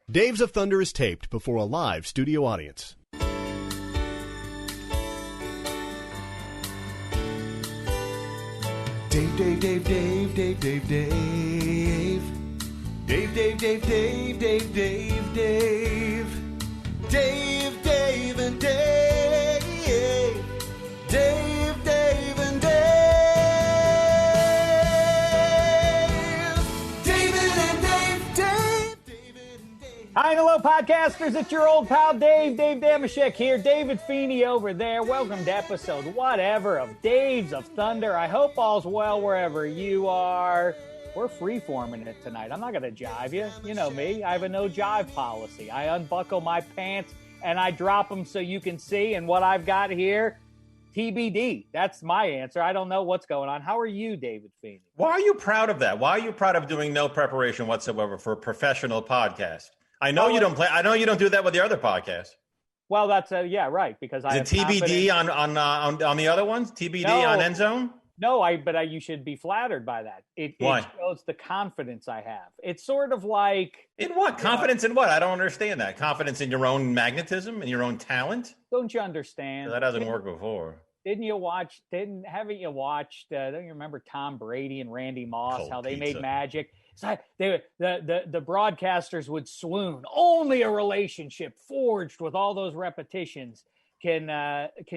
Dave's of Thunder is taped before a live studio audience. Dave, Dave, Dave, Dave, Dave, Dave, Dave. Dave, Dave, Dave, Dave, Dave, Dave, Dave. Dave, Dave, and Dave. Dave, Dave, and Dave. David and Dave, Dave, David and Dave. Hi and hello, podcasters. It's your old pal Dave Dameshek here. David Feeney over there. Welcome to episode whatever of Dave's of Thunder. I hope all's well wherever you are. We're free-forming it tonight. I'm not going to jive you. You know me. I have a no-jive policy. I unbuckle my pants and I drop them so you can see. And what I've got here, TBD. That's my answer. I don't know what's going on. How are you, David Feeney? Why are you proud of that? Why are you proud of doing no preparation whatsoever for a professional podcast? I know you don't play. I know you don't do that with the other podcasts. Well, that's yeah, right. Because I is it TBD on the other ones? TBD on End Zone? No, but you should be flattered by that. It shows the confidence I have. It's sort of like in what confidence in what? I don't understand that. Confidence in your own magnetism and your own talent. Don't you understand? That hasn't worked before. Haven't you watched? Don't you remember Tom Brady and Randy Moss? Cold how they pizza. made magic? It's like the broadcasters would swoon. Only a relationship forged with all those repetitions can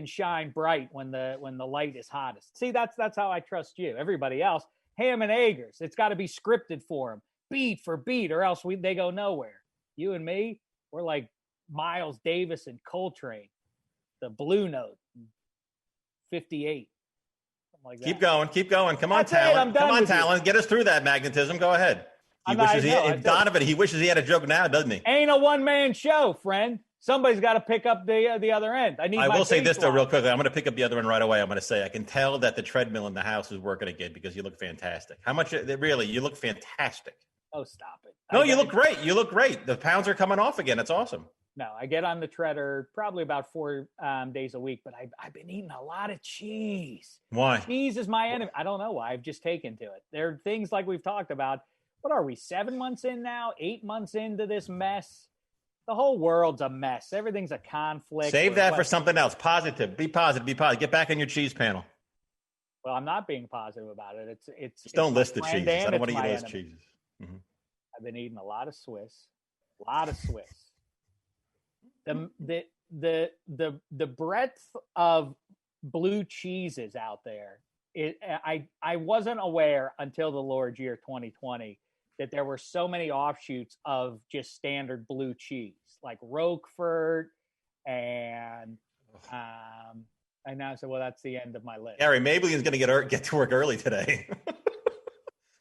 shine bright when the light is hottest. See, that's how I trust you. Everybody else, ham and eggers. It's got to be scripted for them, beat for beat, or else they go nowhere. You and me, we're like Miles Davis and Coltrane, the Blue Note, 58. Like that. Keep going. Come on, talent. Come on, talent. Get us through that magnetism. Go ahead. Donovan, he wishes he had a joke now, doesn't he? Ain't a one-man show, friend. Somebody's got to pick up the other end. I will say this, though, real quickly. I'm going to pick up the other end right away. I'm going to say I can tell that the treadmill in the house is working again because you look fantastic. You look fantastic. Oh, stop it. No, you look great. You look great. The pounds are coming off again. It's awesome. No, I get on the treader probably about 4 days a week, but I've been eating a lot of cheese. Why? Cheese is my enemy. I don't know why. I've just taken to it. There are things like we've talked about. What are we, 7 months in now? 8 months into this mess? The whole world's a mess. Everything's a conflict. Save that for something else. Positive. Be positive. Get back on your cheese panel. Well, I'm not being positive about it. Just don't list the cheeses. I don't want to eat those cheeses. Mm-hmm. I've been eating a lot of Swiss. The breadth of blue cheeses out there. I wasn't aware until the Lord's year 2020 that there were so many offshoots of just standard blue cheese, like Roquefort and I now said, well, that's the end of my list. Gary, Maybelline's going to get to work early today.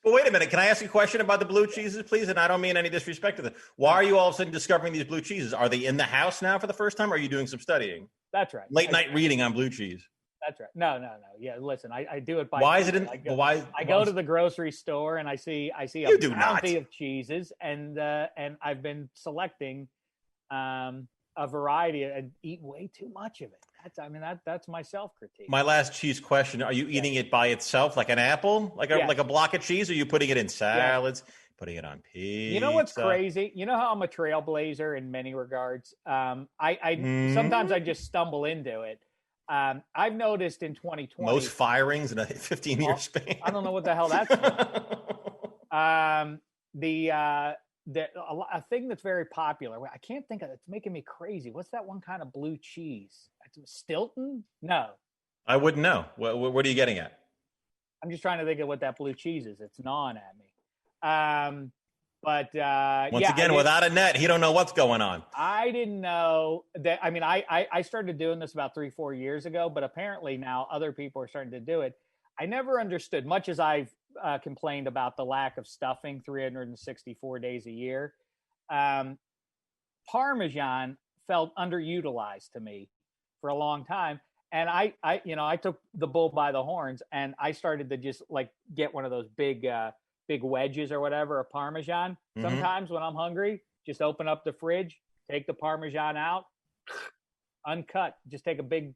But wait a minute. Can I ask you a question about the blue cheeses, please? And I don't mean any disrespect to them. Why are you all of a sudden discovering these blue cheeses? Are they in the house now for the first time? Or are you doing some studying? That's right. Late night reading on blue cheese. That's right. No. Yeah, listen, I do it by. Why is it in? I go to the grocery store and I see a bounty of cheeses, and I've been selecting a variety and eat way too much of it. That's my self-critique. My last cheese question: are you eating it by itself, like an apple, like a block of cheese, or are you putting it in salads, putting it on pizza? You know what's crazy? You know how I'm a trailblazer in many regards. Sometimes I just stumble into it. I've noticed in 2020 most firings in a 15-year span. I don't know what the hell that's a thing that's very popular. I can't think of it. It's making me crazy. What's that one kind of blue cheese? Stilton? No. I wouldn't know. What are you getting at? I'm just trying to think of what that blue cheese is. It's gnawing at me. But once again, without a net, he don't know what's going on. I didn't know that. I mean, I started doing this about 3-4 years ago, but apparently now other people are starting to do it. I never understood, much as I've complained about the lack of stuffing 364 days a year. Parmesan felt underutilized to me for a long time. And I took the bull by the horns and I started to just like get one of those big wedges or whatever of Parmesan. Mm-hmm. Sometimes when I'm hungry, just open up the fridge, take the Parmesan out, uncut, just take a big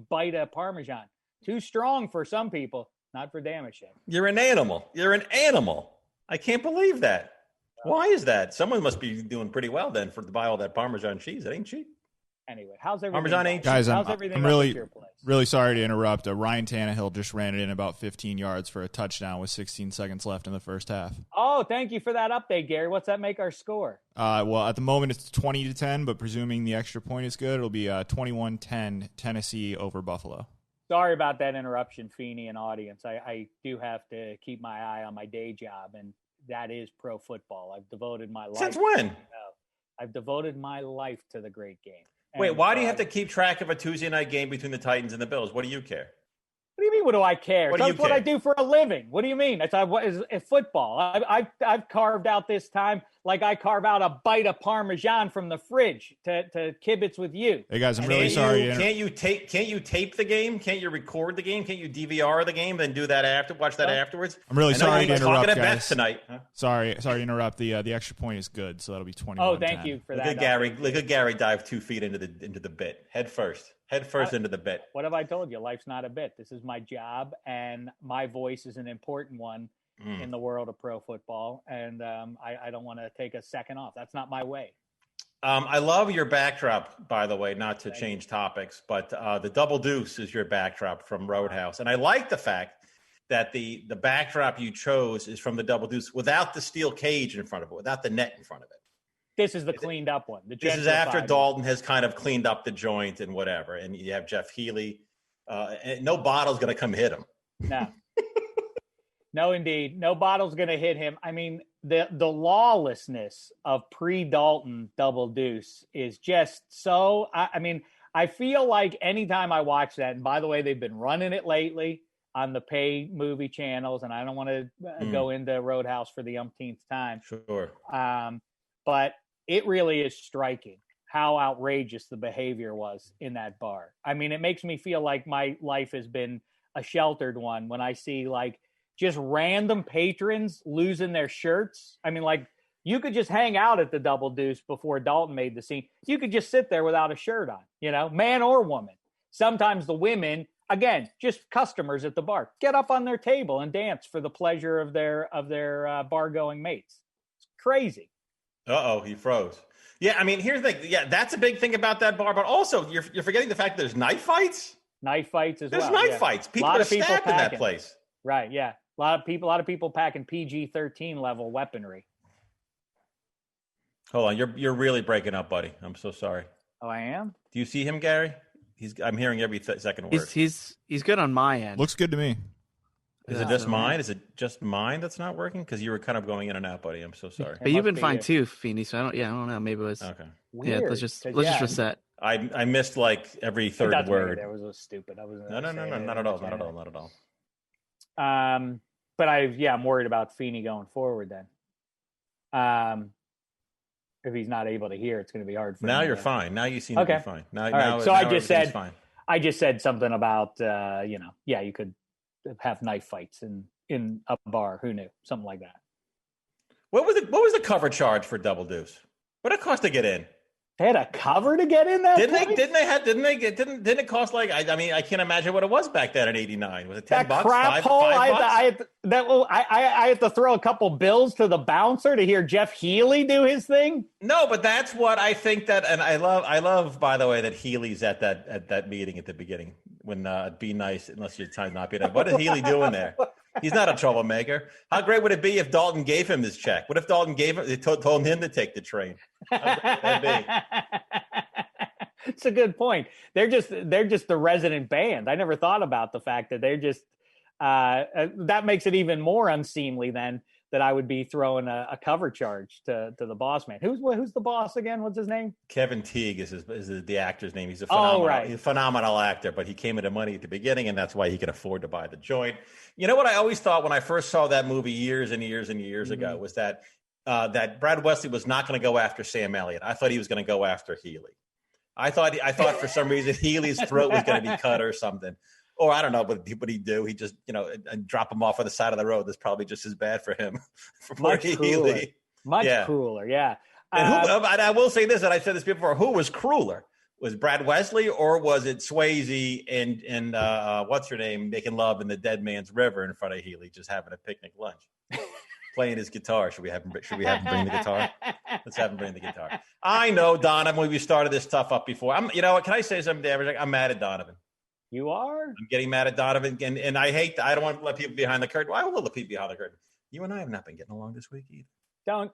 bite of Parmesan. Too strong for some people, not for Dameshek. You're an animal. I can't believe that. Why is that? Someone must be doing pretty well then to buy all that Parmesan cheese. It ain't cheap. Anyway, how's everything? Parmesan ain't Guys, how's I'm everything really, at your place? really sorry to interrupt. Ryan Tannehill just ran it in about 15 yards for a touchdown with 16 seconds left in the first half. Oh, thank you for that update, Gary. What's that make our score? Well, at the moment it's 20-10, but presuming the extra point is good, it'll be 21-10 Tennessee over Buffalo. Sorry about that interruption, Feeney and audience. I do have to keep my eye on my day job, and that is pro football. I've devoted my life. Since when? I've devoted my life to the great game. Wait, why do you have to keep track of a Tuesday night game between the Titans and the Bills? What do you care? What do you mean? What do I care? What do you That's what care? I do for a living. What do you mean? It's football. I've carved out this time like I carve out a bite of Parmesan from the fridge to kibitz with you. Hey guys, I'm really sorry. Can't you tape the game? Can't you record the game? Can't you DVR the game then do that watch that afterwards? I'm really sorry to interrupt, talking at guys. Beth tonight. Huh? Sorry to interrupt. The extra point is good, so that'll be 21-10. Oh, thank you for that. Look at Gary dive 2 feet into the bit, head first into the bit. What have I told you? Life's not a bit. This is my job, and my voice is an important one in the world of pro football, and I don't want to take a second off. That's not my way. I love your backdrop, by the way, not to change topics, but the double deuce is your backdrop from Roadhouse. And I like the fact that the backdrop you chose is from the double deuce without the steel cage in front of it, without the net in front of it. This is the cleaned up one. This is after Dalton has kind of cleaned up the joint and whatever. And you have Jeff Healy. And no bottle's going to come hit him. No. No, indeed. No bottle's going to hit him. I mean, the lawlessness of pre-Dalton double deuce is just so – I mean, I feel like anytime I watch that – and by the way, they've been running it lately on the pay movie channels, and I don't want to go into Roadhouse for the umpteenth time. Sure. But it really is striking how outrageous the behavior was in that bar. I mean, it makes me feel like my life has been a sheltered one when I see like just random patrons losing their shirts. I mean, like you could just hang out at the double deuce before Dalton made the scene. You could just sit there without a shirt on, you know, man or woman. Sometimes the women, again, just customers at the bar, get up on their table and dance for the pleasure of their bar going mates. It's crazy. Uh-oh, he froze. Yeah, I mean, here's the thing. Yeah, that's a big thing about that bar. But also, you're forgetting the fact that there's knife fights. Knife fights as well. There's knife fights. People are stabbed in that place. Right, yeah. A lot of people packing PG-13 level weaponry. Hold on, you're really breaking up, buddy. I'm so sorry. Oh, I am? Do you see him, Gary? I'm hearing every second word. He's good on my end. Looks good to me. Is it just mine? Is it just mine that's not working? Because you were kind of going in and out, buddy. I'm so sorry. But you've been fine too, Feeney. So I don't know. Maybe it was okay. Weird, let's just reset. I missed like every third word. That was stupid. I was no, not at all, not at all. But I'm worried about Feeney going forward. Then, if he's not able to hear, it's going to be hard for him. Now you're fine. Now you seem to be fine. Now, right. So I just said something about you could have knife fights in a bar. Who knew? Something like that. What was the cover charge for double deuce? What did it cost to get in? They had a cover to get in that. Didn't it cost like I mean I can't imagine what it was back then in '89. Was it $10? That crap hole. I had to throw a couple bills to the bouncer to hear Jeff Healy do his thing. No, but that's what I think that, and I love by the way that Healy's at that meeting at the beginning when be nice unless you're trying not be nice. What is Healy doing there? He's not a troublemaker. How great would it be if Dalton gave him this check? What if Dalton told him to take the train? It's a good point. They're just the resident band. I never thought about the fact that they're just that makes it even more unseemly then that I would be throwing a cover charge to the boss man. Who's the boss again? What's his name? Kevin Teague is the actor's name. He's a phenomenal actor, but he came into money at the beginning, and that's why he could afford to buy the joint. You know what I always thought when I first saw that movie years and years and years ago was that Brad Wesley was not going to go after Sam Elliott. I thought he was going to go after Healy. I thought for some reason Healy's throat was going to be cut or something. Or I don't know, but what he'd do, he just, and drop him off on the side of the road. That's probably just as bad for him. Much cooler. Much cooler, yeah. And I will say this, and I said this before, who was crueler? Was Brad Wesley or was it Swayze and what's her name, making love in the Dead Man's River in front of Healy, just having a picnic lunch? playing his guitar. Should we have him bring the guitar? Let's have him bring the guitar. I know, Donovan, we started this stuff up before. You know what? Can I say something, Dameshek? I'm mad at Donovan. You are? I'm getting mad at Donovan, and I don't want to let people behind the curtain. Well, I will let people behind the curtain. You and I have not been getting along this week either.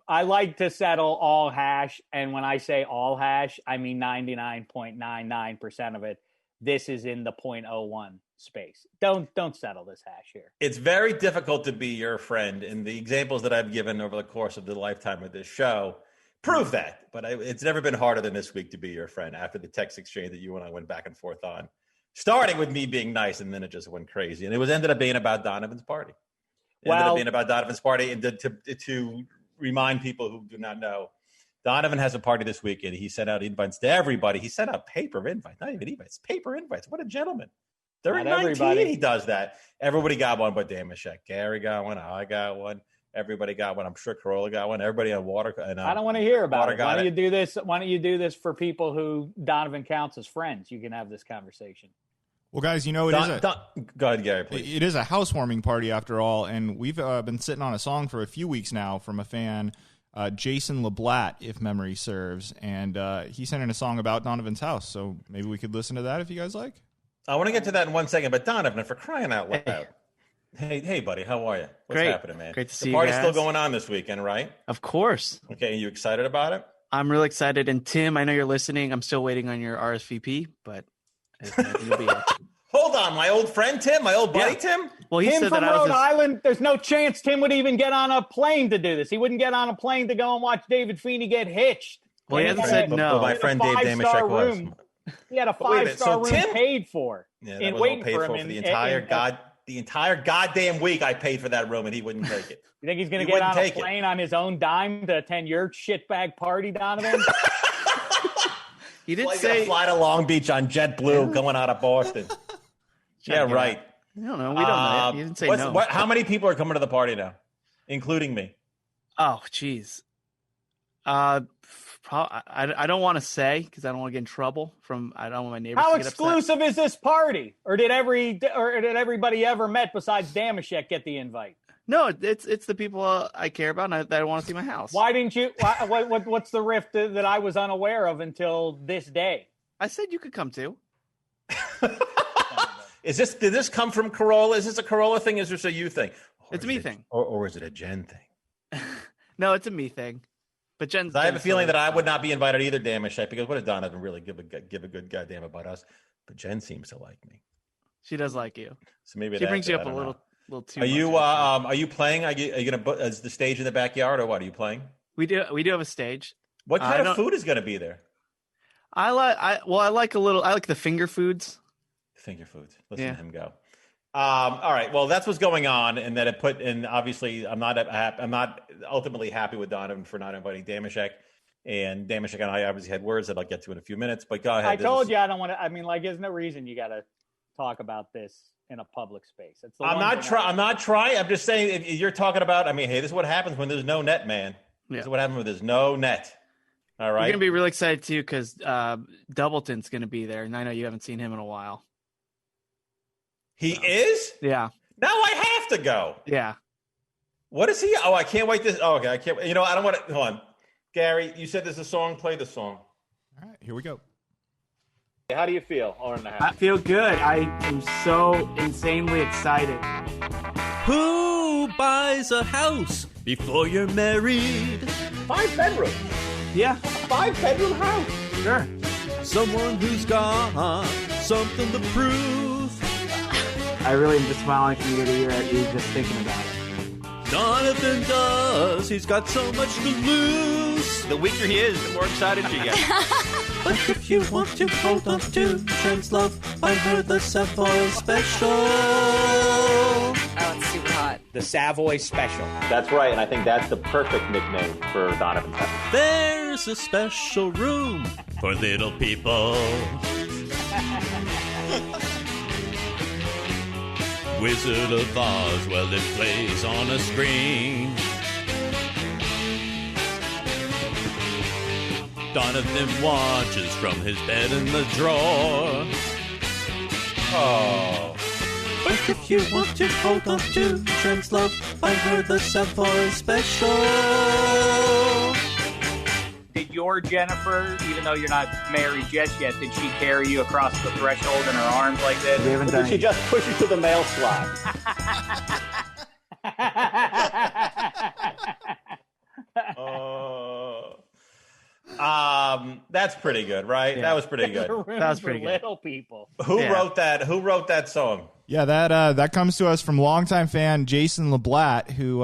I like to settle all hash, and when I say all hash, I mean 99.99% of it. This is in the 0.01 space. Don't settle this hash here. It's very difficult to be your friend, and the examples that I've given over the course of the lifetime of this show prove that. But it's never been harder than this week to be your friend after the text exchange that you and I went back and forth on, starting with me being nice, and then it just went crazy, and it ended up being about Donovan's party. Ended up being about Donovan's party, and to remind people who do not know, Donovan has a party this weekend. He sent out invites to everybody. He sent out paper invites, not even invites, paper invites. What a gentleman. During 19, he does that. Everybody got one but Dameshek. Gary got one. I got one. Everybody got one. I'm sure Corolla got one. Everybody on water. And, I don't want to hear about it. Why don't you do this? Why don't you do this for people who Donovan counts as friends? You can have this conversation. Well, guys, you know, go ahead, Gary, please. It is a housewarming party after all, and we've been sitting on a song for a few weeks now from a fan, Jason LeBlatt, if memory serves, and he sent in a song about Donovan's house, so maybe we could listen to that if you guys like. I want to get to that in 1 second, but Donovan, for crying out loud. Hey, buddy, how are you? What's happening, man? Great to see you. The party's still going on this weekend, right? Of course. Okay, you excited about it? I'm really excited, and Tim, I know you're listening. I'm still waiting on your RSVP, but you'll be here. Hold on, my old friend Tim, my old buddy Tim? Well, he Tim said from that Rhode Island, there's no chance Tim would even get on a plane to do this. He wouldn't get on a plane to go and watch David Feeney get hitched. Well, he hasn't said no. But my friend Dave Dameshek was. He had a 5-star room paid for. Yeah, that was all paid for the entire goddamn week. I paid for that room, and he wouldn't take it. You think he's going to get on a plane on his own dime to attend your shitbag party, Donovan? He did say fly to Long Beach on JetBlue going out of Boston. Yeah, right. I don't know. We don't know. You didn't say no. How many people are coming to the party now, including me? Oh, geez. I don't want to say because I don't want to get in trouble I don't want my neighbors to get upset. How exclusive is this party? Or did everybody ever met besides Dameshek get the invite? No, it's the people I care about and that want to see my house. Why didn't you? What's the rift that I was unaware of until this day? I said you could come too. Did this come from Corolla? Is this a Corolla thing? Is this a you thing? It's a me thing. Or is it a Jen thing? No, it's a me thing. But Jen's. I have a feeling that I would not be invited either, Dameshek, because what did Donovan really give a good goddamn about us? But Jen seems to like me. She does like you. So maybe she brings you up a little too. Are you playing? Are you going to put as the stage in the backyard, or what? Are you playing? We do have a stage. What kind of food is going to be there? I like the finger foods. Finger foods. Listen to him go. All right. Well, that's what's going on, and that it put in. Obviously, I'm not ultimately happy with Donovan for not inviting Dameshek, and Dameshek and I obviously had words that I'll get to in a few minutes. But go ahead. I told you I don't want to. I mean, there's no reason you got to talk about this in a public space. I'm not trying. I'm just saying if you're talking about. I mean, hey, this is what happens when there's no net, man. Yeah. This is what happens when there's no net. All right. You're gonna be really excited too because Doubleton's gonna be there, and I know you haven't seen him in a while. He is? Yeah. Now I have to go. Yeah. What is he? Oh, I can't wait. Okay, I can't. You know, I don't want to. Hold on, Gary. You said there's a song. Play the song. All right, here we go. How do you feel? I feel good. I am so insanely excited. Who buys a house before you're married? 5 bedrooms. Yeah. 5-bedroom house. Sure. Someone who's got something to prove. I really am just smiling from ear to ear at you just thinking about it. Donovan does. He's got so much to lose. The weaker he is, the more excited you get. But if you want to hold on to Trent's love, I heard the Savoy Special. Oh, it's super hot. The Savoy Special. That's right, and I think that's the perfect nickname for Donovan's house. There's a special room for little people. Wizard of Oz, well, it plays on a screen. Donovan watches from his bed in the drawer. Oh. But if you want to hold on to Trent's love, I heard the Sapphire Special. Did your Jennifer, even though you're not married just yet, did she carry you across the threshold in her arms like this? We haven't Or done did she it. just push you to the mail slot? That's pretty good, right? Yeah. That was pretty good. That was pretty good. Little people. Who Yeah. wrote that? Who wrote that song? Yeah, that comes to us from longtime fan Jason LeBlatt, who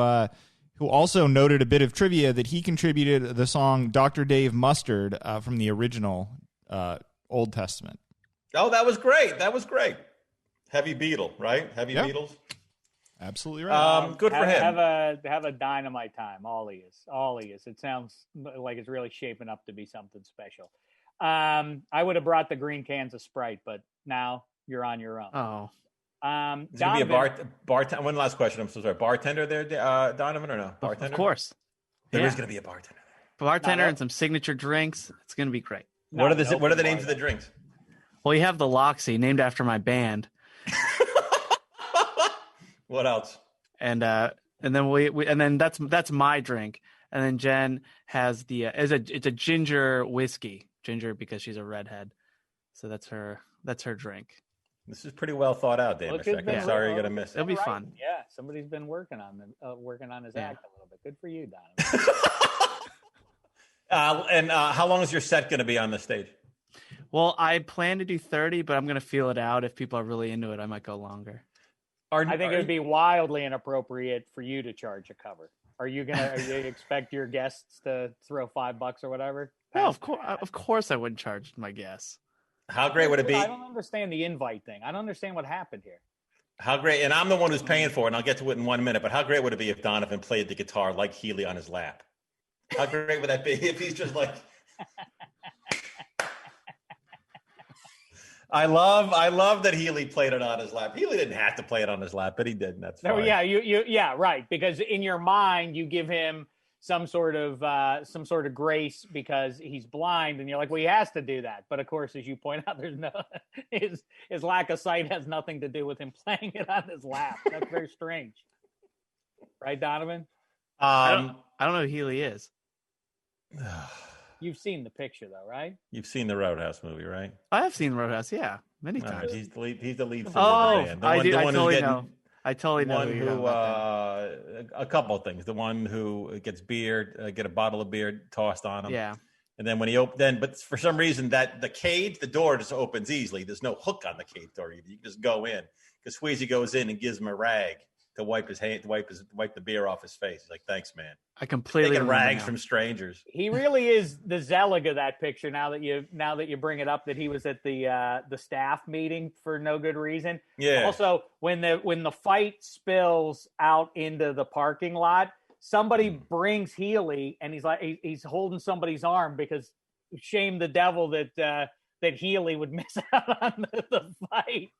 also noted a bit of trivia that he contributed the song Dr. Dave Mustard from the original Old Testament. Oh, that was great. That was great. Heavy Beatle, right? Heavy Yeah. Beatles. Absolutely right. Good for him. Have a dynamite time. All he is. It sounds like it's really shaping up to be something special. I would have brought the green cans of Sprite, but now you're on your own. Oh, Is there going to be a bartender? One last question. I'm so sorry. Bartender there, Donovan, or no? Bartender? of course. There Yeah. is going to be a bartender. Bartender No, and some signature drinks. It's going to be great. What are the names of the drinks? Well, you have the Loxy, named after my band. What else? And then we that's my drink. And then Jen has it's a ginger whiskey. Ginger because she's a redhead. So that's her drink. This is pretty well thought out, Dameshek. I'm sorry you're going to miss it. It'll be fun. Yeah, somebody's been working on his Yeah. act a little bit. Good for you, Donovan. And how long is your set going to be on the stage? Well, I plan to do 30, but I'm going to feel it out. If people are really into it, I might go longer. I think it would be wildly inappropriate for you to charge a cover. Are you expect your guests to throw $5 or whatever? No, of course I wouldn't charge my guests. How great would it be? I don't understand the invite thing. I don't understand what happened here. How great, and I'm the one who's paying for it, and I'll get to it in 1 minute, but how great would it be if Donovan played the guitar like Healy on his lap? How great would that be if he's just like... I love that Healy played it on his lap. Healy didn't have to play it on his lap, but he did, and that's fine. No, yeah, yeah, right. Because in your mind, you give him some sort of grace because he's blind, and you're like, well, he has to do that. But of course, as you point out, there's no his lack of sight has nothing to do with him playing it on his lap. That's very strange, right, Donovan? I don't know who Healy is. You've seen the picture, though, right? You've seen the Roadhouse movie, right? I have seen Roadhouse, yeah, many times. He's the lead figure Oh, of the band. I totally know. I totally know One who you're who, talking about. a couple of things. The one who gets beer, get a bottle of beer tossed on him. Yeah. And then when but for some reason that the door just opens easily. There's no hook on the cage door. You can just go in because Sweezy goes in and gives him a rag to wipe his hand, wipe the beer off his face. He's like, "Thanks, man." I completely Taking rags now. from strangers. He really is the Zelig of that picture. Now that you bring it up, that he was at the staff meeting for no good reason. Yeah. Also, when the fight spills out into the parking lot, somebody brings Healy, and he's holding somebody's arm because shame the devil that Healy would miss out on the fight.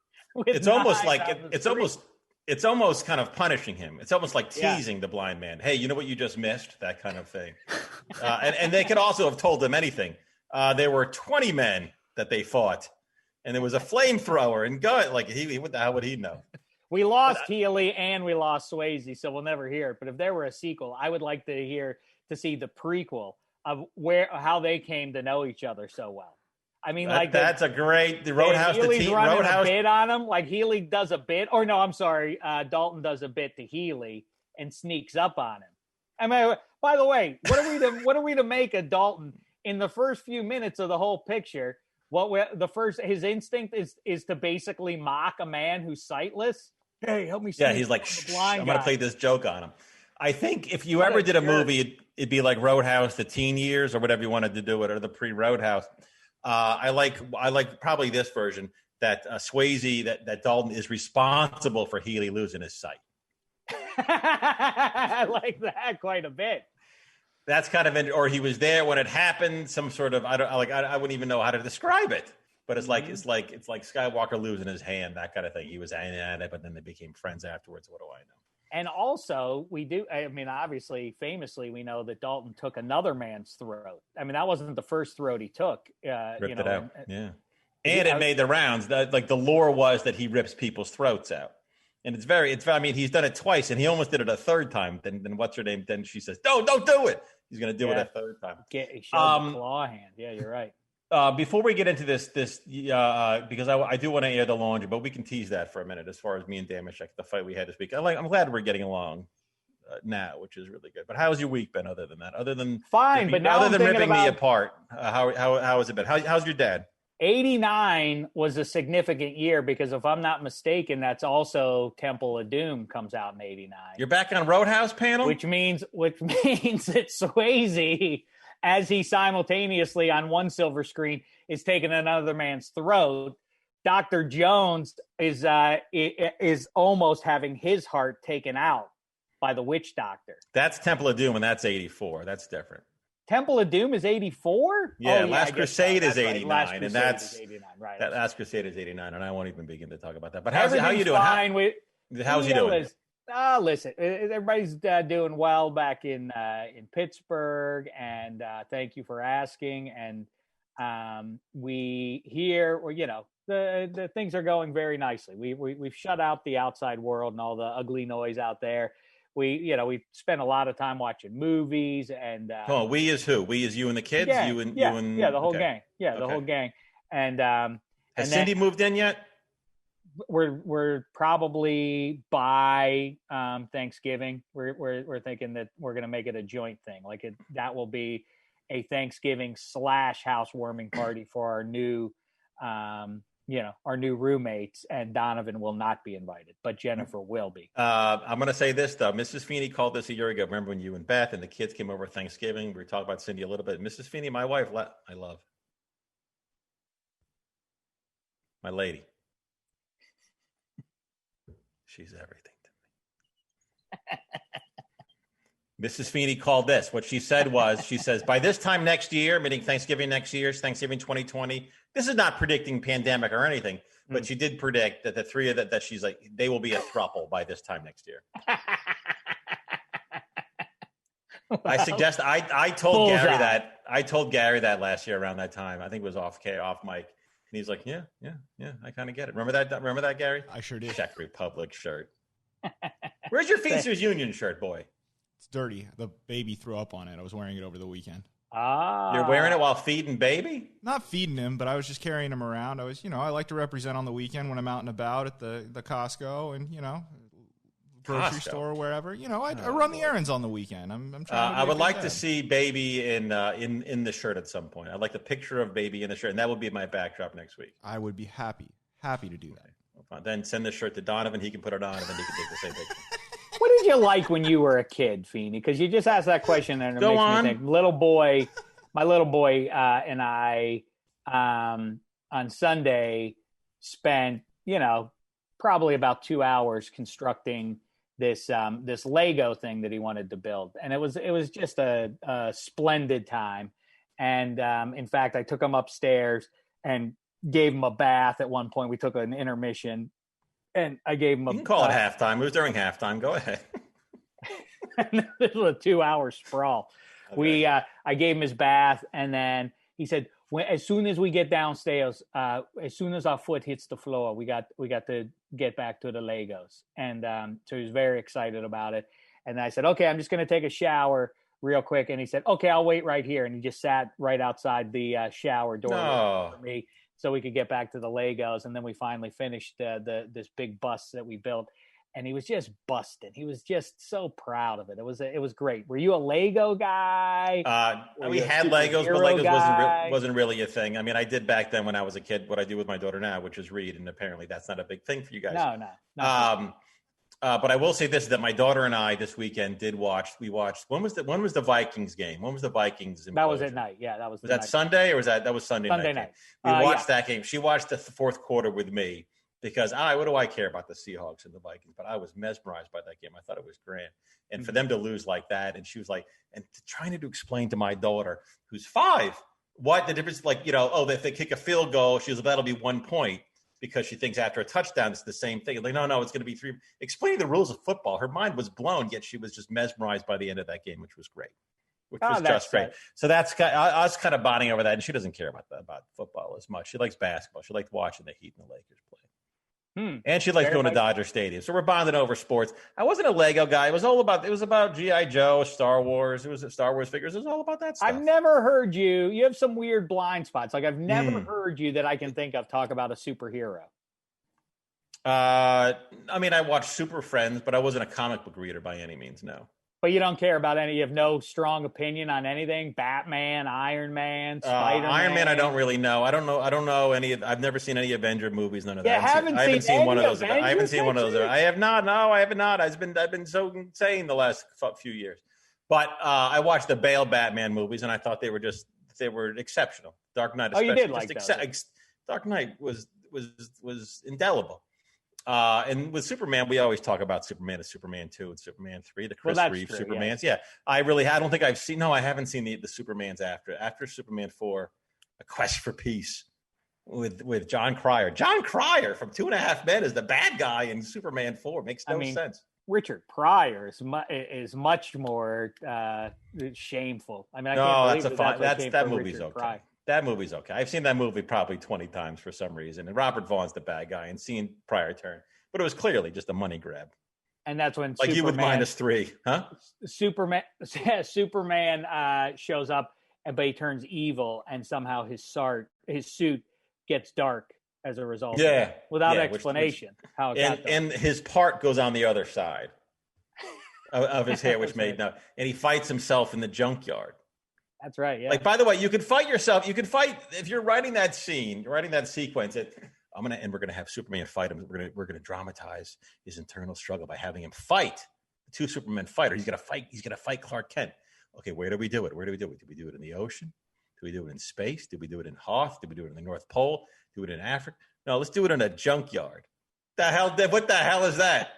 It's almost kind of punishing him. It's almost like teasing the blind man. Hey, you know what you just missed? That kind of thing. And they could also have told him anything. There were 20 men that they fought, and there was a flamethrower and gun. Like what the hell would he know? We lost Healy and we lost Swayze, so we'll never hear it. But if there were a sequel, I would like to see the prequel of how they came to know each other so well. I mean, that's a great Roadhouse. Healy's running a bit on him. Like Healy does a bit, or no, I'm sorry, Dalton does a bit to Healy and sneaks up on him. I mean, by the way, what are we to make of Dalton in the first few minutes of the whole picture? His instinct is to basically mock a man who's sightless. Hey, help me! Yeah, he's like, I'm going to play this joke on him. I think if you ever did a movie, it'd be like Roadhouse, the teen years, or whatever you wanted to do it, or the pre-Roadhouse. I like probably this version that Swayze, that Dalton is responsible for Healy losing his sight. I like that quite a bit. That's kind of, or he was there when it happened. Some sort of, I wouldn't even know how to describe it. But it's like Skywalker losing his hand, that kind of thing. He was at it, but then they became friends afterwards. What do I know? And also, obviously, famously, we know that Dalton took another man's throat. I mean, that wasn't the first throat he took. Ripped it out, yeah. And it made the rounds. The lore was that he rips people's throats out. And I mean, he's done it twice, and he almost did it a third time. Then what's her name? Then she says, don't do it. He's going to do it a third time. He showed the claw hand. Yeah, you're right. Before we get into this, because I do want to air the laundry, but we can tease that for a minute as far as me and Dameshek, the fight we had this week. I'm glad we're getting along now, which is really good. But how's your week been other than that? Other than fine, but now other than ripping me apart, how has it been? How's your dad? 89 was a significant year because if I'm not mistaken, that's also Temple of Doom comes out in 89. You're back on Roadhouse panel? Which means that Swayze, as he simultaneously on one silver screen is taking another man's throat, Dr. Jones is almost having his heart taken out by the witch doctor. That's Temple of Doom, and that's 84. That's different. Temple of Doom is 84? Yeah, Last Crusade is 89, right. and that's 89, right. That Last Crusade is 89, and I won't even begin to talk about that. But how you doing? How's he doing? Listen, everybody's doing well back in Pittsburgh, and thank you for asking. And we here, the things are going very nicely. We've shut out the outside world and all the ugly noise out there. We spent a lot of time watching movies and. We is who? We is you and the kids. Yeah, you and the whole gang. Yeah, the whole gang. And has Cindy moved in yet? We're probably by Thanksgiving. We're thinking that we're going to make it a joint thing. That will be a Thanksgiving / housewarming party for our new. Our new roommates, and Donovan will not be invited, but Jennifer will be. I'm going to say this, though. Mrs. Feeney called this a year ago. Remember when you and Beth and the kids came over Thanksgiving? We were talking about Cindy a little bit. Mrs. Feeney, my wife, I love. My lady. She's everything to me. Mrs. Feeney called this. What she said was, she says, by this time next year, meaning Thanksgiving next year, Thanksgiving 2020, this is not predicting pandemic or anything, but she did predict that the three of that she's like, they will be a throuple by this time next year. I suggest I told Gary that last year around that time. I think it was off mic. And he's like, yeah, I kind of get it. Remember that, Gary? I sure did. Czech Republic shirt. Where's your Feasters Union shirt, boy? It's dirty. The baby threw up on it. I was wearing it over the weekend. You're wearing it while feeding baby? Not feeding him, but I was just carrying him around. I like to represent on the weekend when I'm out and about at the Costco and, grocery store or wherever. I run the errands on the weekend. I'm trying to I would like to see baby in the shirt at some point. I'd like a picture of baby in the shirt, and that would be my backdrop next week. I would be happy to do that. Well, then send the shirt to Donovan. He can put it on, and then he can take the same picture. What did you like when you were a kid, Feeney? Because you just asked that question, and it makes me think. My little boy and I on Sunday spent, probably about 2 hours constructing this Lego thing that he wanted to build, and it was just a splendid time. And in fact, I took him upstairs and gave him a bath. At one point, we took an intermission. And I gave him You can call it halftime. It was during halftime. Go ahead. This was a 2-hour sprawl. Okay. I gave him his bath, and then he said, as soon as we get downstairs, as soon as our foot hits the floor, we got to get back to the Legos. And so he was very excited about it. And I said, okay, I'm just going to take a shower real quick. And he said, okay, I'll wait right here. And he just sat right outside the shower door for me, so we could get back to the Legos. And then we finally finished this big bus that we built. And he was just busting. He was just so proud of it. It was great. Were you a Lego guy? We had Legos, but Legos wasn't really a thing. I mean, I did back then when I was a kid what I do with my daughter now, which is read. And apparently that's not a big thing for you guys. No. But I will say this, that my daughter and I this weekend we watched, when was the Vikings game? When was the Vikings? That was at night. Yeah, that was that Sunday, or that was Sunday night? We watched that game. She watched the fourth quarter with me because what do I care about the Seahawks and the Vikings? But I was mesmerized by that game. I thought it was grand. And for them to lose like that, and she was like, and trying to explain to my daughter, who's 5, what the difference, if they kick a field goal, she was, that'll be 1 point. Because she thinks after a touchdown, it's the same thing. Like, no, it's going to be 3. Explaining the rules of football, her mind was blown, yet she was just mesmerized by the end of that game, which was great. Great. So that's I was kind of bonding over that, and she doesn't care about football as much. She likes basketball. She liked watching the Heat and the Lakers play. And she likes going to Dodger Stadium. So we're bonding over sports. I wasn't a Lego guy. It was about G.I. Joe, Star Wars. It was Star Wars figures. It was all about that stuff. I've never heard you. You have some weird blind spots. Like I've never heard you that I can think of talk about a superhero. I mean, I watched Super Friends, but I wasn't a comic book reader by any means, no. But you don't care about any. You have no strong opinion on anything. Batman, Iron Man, Spider-Man. Iron Man, I don't really know. I don't know any. I've never seen any Avenger movies. None of that. I haven't seen one of those. I haven't seen one of those. Avengers? I have not. No, I have not. I've been so insane the last few years. But I watched the Bale Batman movies, and I thought they were exceptional. Dark Knight, especially. Oh, you did like those. Dark Knight was indelible. And with Superman, we always talk about Superman as Superman 2 and Superman 3, the Chris Reeve Supermans. Yeah. I don't think I've seen, I haven't seen the Supermans after Superman 4, A Quest for Peace with John Cryer. John Cryer from 2.5 Men is the bad guy in Superman 4. Makes no sense. Richard Pryor is much more shameful. I mean, I can't believe that movie's okay. Pryor. That movie's okay. I've seen that movie probably 20 times for some reason. And Robert Vaughn's the bad guy and seeing Pryor turn. But it was clearly just a money grab. And that's when you with -3, huh? Superman shows up, but he turns evil, and somehow his suit gets dark as a result. Yeah. Without explanation. How it got and his part goes on the other side of his hair, which made no. And he fights himself in the junkyard. That's right. Yeah. Like, by the way, you can fight yourself. You can fight if you're writing that scene, writing that sequence. We're gonna have Superman fight him. We're gonna dramatize his internal struggle by having him fight the two Supermen fight. Or he's gonna fight Clark Kent. Okay, where do we do it? Where do we do it? Do we do it in the ocean? Do we do it in space? Do we do it in Hoth? Do we do it in the North Pole? Do it in Africa? No, let's do it in a junkyard. What the hell is that?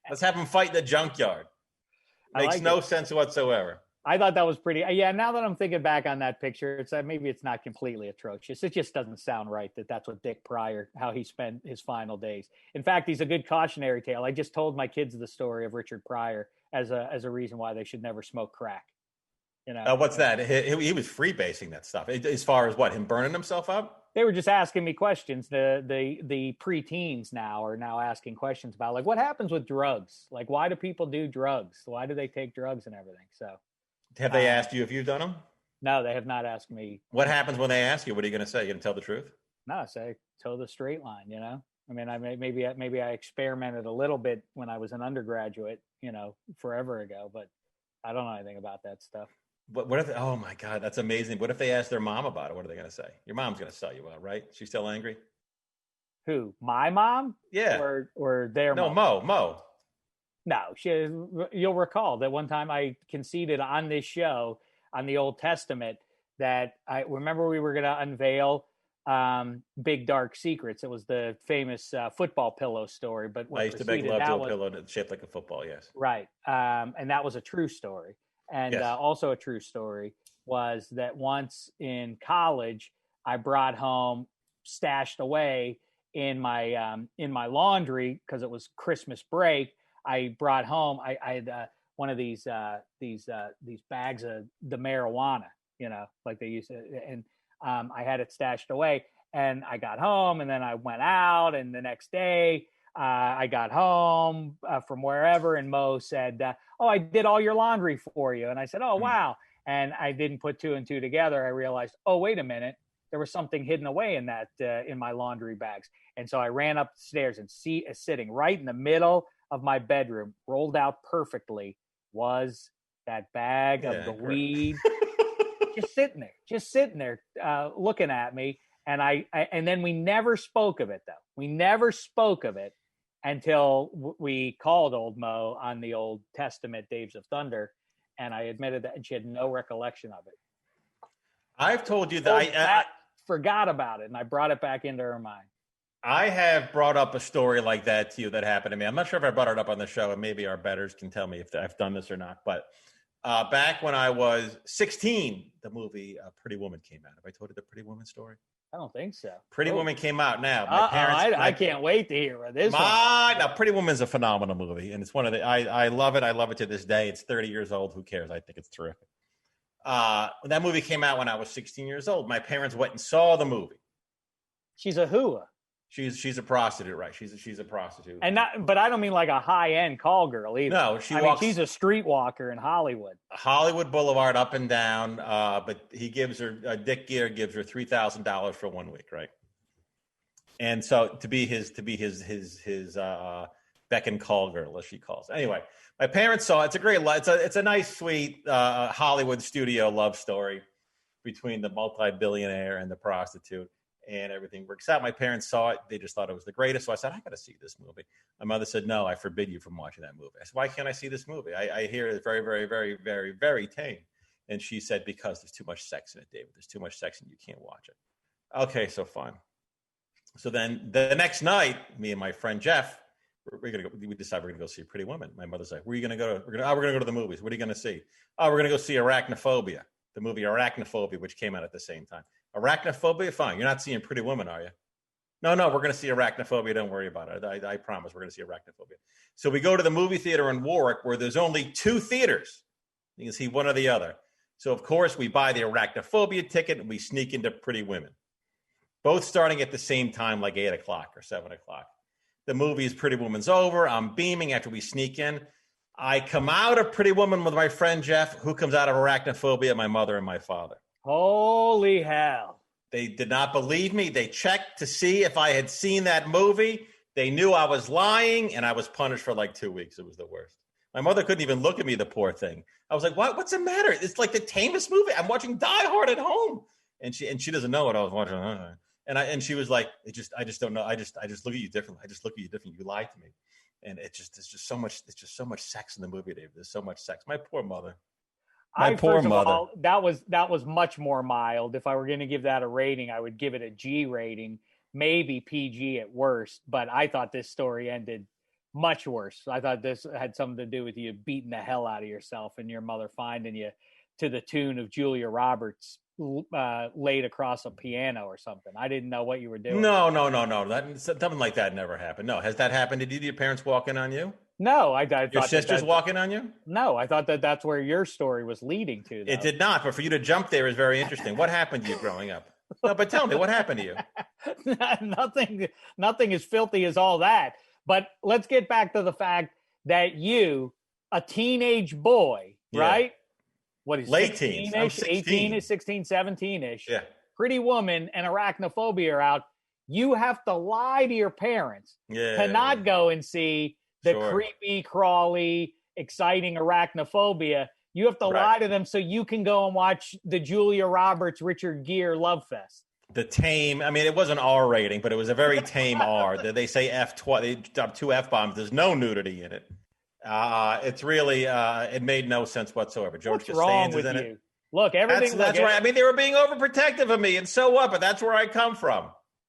Let's have him fight in the junkyard. Makes no sense whatsoever. I thought that was pretty. Yeah, now that I'm thinking back on that picture, it's maybe it's not completely atrocious. It just doesn't sound right that's what Dick Pryor, how he spent his final days. In fact, he's a good cautionary tale. I just told my kids the story of Richard Pryor as a reason why they should never smoke crack. You know, what's that? He was freebasing that stuff. As far as what, him burning himself up? They were just asking me questions. The preteens are now asking questions about, like, what happens with drugs? Like, why do people do drugs? Why do they take drugs and everything? So. Have they asked you if you've done them? No, they have not asked me. What happens when they ask you? What are you going to say? You going to tell the truth? No, say toe the straight line. You know, I mean, maybe I experimented a little bit when I was an undergraduate, forever ago, but I don't know anything about that stuff. But what if? Oh my God, that's amazing. What if they ask their mom about it? What are they going to say? Your mom's going to sell you out, right? She's still angry. Who? My mom? Yeah. Or their mom? No, Mo. No, you'll recall that one time I conceded on this show on the Old Testament that I remember we were going to unveil Big Dark Secrets. It was the famous football pillow story. But I used to make love to a pillow that's shaped like a football, yes. Right. And that was a true story. And yes. Also a true story was that once in college, I brought home, stashed away in my laundry, because it was Christmas break, I brought home. I had one of these bags of the marijuana, like they used to, and I had it stashed away. And I got home, and then I went out. And the next day, I got home from wherever, and Mo said, "Oh, I did all your laundry for you." And I said, "Oh, wow!" And I didn't put two and two together. I realized, oh, wait a minute, there was something hidden away in that in my laundry bags. And so I ran up the stairs, and sitting right in the middle of my bedroom, rolled out perfectly, was that bag of the weed, just sitting there, looking at me. And and then we never spoke of it, though. We never spoke of it until we called old Mo on the Old Testament Days of Thunder, and I admitted that, and she had no recollection of it. I've told you that I forgot about it, and I brought it back into her mind. I have brought up a story like that to you that happened to me. I'm not sure if I brought it up on the show, and maybe our bettors can tell me if I've done this or not. But back when I was 16, the movie Pretty Woman came out. Have I told you the Pretty Woman story? I don't think so. Pretty Woman came out now. My parents. I can't wait to hear this. Now, Pretty Woman's a phenomenal movie, and it's one of the. I love it. I love it to this day. It's 30 years old. Who cares? I think it's terrific. When that movie came out when I was 16 years old, my parents went and saw the movie. She's a hooah. She's a prostitute, right? She's a prostitute. But I don't mean like a high-end call girl either. No, she's a streetwalker in Hollywood. Hollywood Boulevard, up and down. But he gives her Dick Gear gives her $3,000 for 1 week, right? And so to be his beck and call girl, as she calls. Anyway, my parents saw it. It's a great, it's a nice, sweet Hollywood studio love story between the multi-billionaire and the prostitute. And everything works out. My parents saw it. They just thought it was the greatest. So I said, I got to see this movie. My mother said, no, I forbid you from watching that movie. I said, why can't I see this movie? I hear it's very, very, very, very, very tame. And she said, because there's too much sex in it, David. There's too much sex and you can't watch it. Okay, so fine. So then the next night, me and my friend Jeff, we decided we're going to go see Pretty Woman. My mother's like, where are you going to go to? We're going to go to the movies. What are you going to see? Oh, we're going to go see Arachnophobia, the movie Arachnophobia, which came out at the same time. Arachnophobia? Fine. You're not seeing Pretty Woman, are you? No, we're going to see Arachnophobia. Don't worry about it. I promise we're going to see Arachnophobia. So we go to the movie theater in Warwick where there's only 2 theaters. You can see one or the other. So, of course, we buy the Arachnophobia ticket and we sneak into Pretty Women. Both starting at the same time, like 8 o'clock or 7 o'clock. The movie's Pretty Woman's over. I'm beaming after we sneak in. I come out of Pretty Woman with my friend Jeff. Who comes out of Arachnophobia? My mother and my father. Holy hell. They did not believe me. They checked to see if I had seen that movie. They knew I was lying, and I was punished for like 2 weeks. It was the worst. My mother couldn't even look at me, the poor thing. I was like, what? What's the matter? It's like the tamest movie. I'm watching Die Hard at home. And she doesn't know what I was watching. And she was like, I just don't know. I just look at you differently. I just look at you differently. You lied to me. And it's just so much sex in the movie, Dave. There's so much sex. My poor mother. First of all, that was much more mild. If I were going to give that a rating, I would give it a G rating, maybe PG at worst. But I thought this story ended much worse. I thought this had something to do with you beating the hell out of yourself and your mother finding you to the tune of Julia Roberts laid across a piano or something. I didn't know what you were doing. No. Something like that never happened. No. Has that happened? Did your parents walk in on you? No, I thought your sisters walking on you? No, I thought that's where your story was leading to. Though. It did not, but for you to jump there is very interesting. What happened to you growing up? No, but tell me, what happened to you? Nothing as filthy as all that. But let's get back to the fact that you, a teenage boy, right? What is late teens? 18-ish, 16, 17-ish. Yeah. Pretty Woman and Arachnophobia are out. You have to lie to your parents to not go and see the creepy, crawly, exciting Arachnophobia. You have to lie to them so you can go and watch the Julia Roberts, Richard Gere love fest. The tame, I mean, it was an R rating, but it was a very tame R. They say they dropped 2 F-bombs. There's no nudity in it. It's really, it made no sense whatsoever. George Costanza is in it. Look, everything. That's right. I mean, they were being overprotective of me, and so what? But that's where I come from.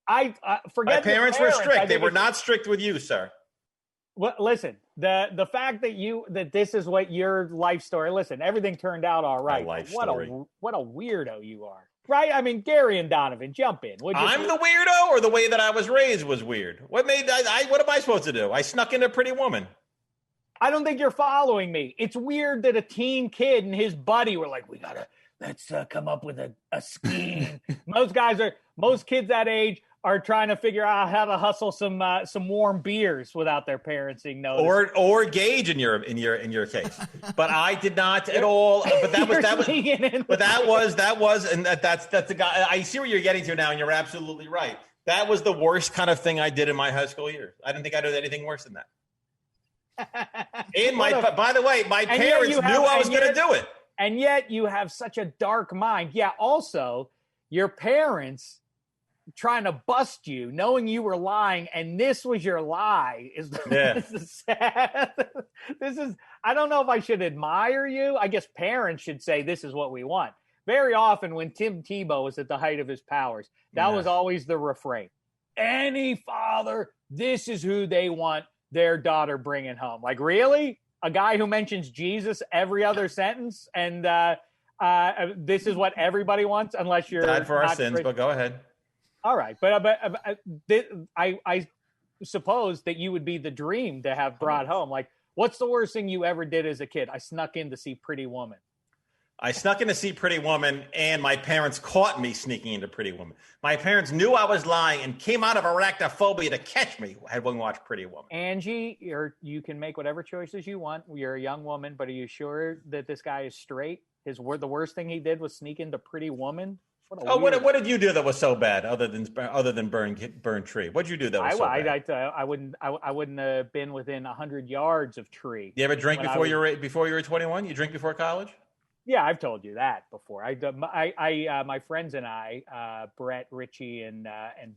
I forget. My parents were strict. They were not strict with you, sir. Well, listen, the fact that this is what your life story. Listen, everything turned out all right. What a weirdo you are, right? I mean, Gary and Donovan, jump in. I'm the weirdo, or the way that I was raised was weird. What made what am I supposed to do? I snuck into Pretty Woman. I don't think you're following me. It's weird that a teen kid and his buddy were like, let's come up with a scheme. Most kids that age are trying to figure out how to hustle some warm beers without their parents seeing notice. Or Gage in your case. But I did not at all. But that was, and that's the guy. I see where you're getting to now, and you're absolutely right. That was the worst kind of thing I did in my high school years. I didn't think I did anything worse than that. By the way, my parents knew I was going to do it. And yet you have such a dark mind. Yeah. Also, your parents trying to bust you, knowing you were lying, and this was your lie. This is sad. I don't know if I should admire you. I guess parents should say this is what we want. Very often when Tim Tebow was at the height of his powers, that was always the refrain. Any father, this is who they want their daughter bringing home. Like, really? A guy who mentions Jesus every other sentence, and this is what everybody wants, unless you're died for our sins. But go ahead. All right, but I suppose that you would be the dream to have brought home. Like, what's the worst thing you ever did as a kid? I snuck in to see Pretty Woman. I snuck in to see Pretty Woman, and my parents caught me sneaking into Pretty Woman. My parents knew I was lying and came out of arachnophobia to catch me when we watched Pretty Woman. Angie, you can make whatever choices you want. You're a young woman, but are you sure that this guy is straight? The worst thing he did was sneak into Pretty Woman. What did you do that was so bad, other than burn tree? What did you do that was so bad? I wouldn't have been within 100 yards of tree. You ever drink before you were 21? You drink before college? Yeah, I've told you that before. My friends and I, Brett, Richie, and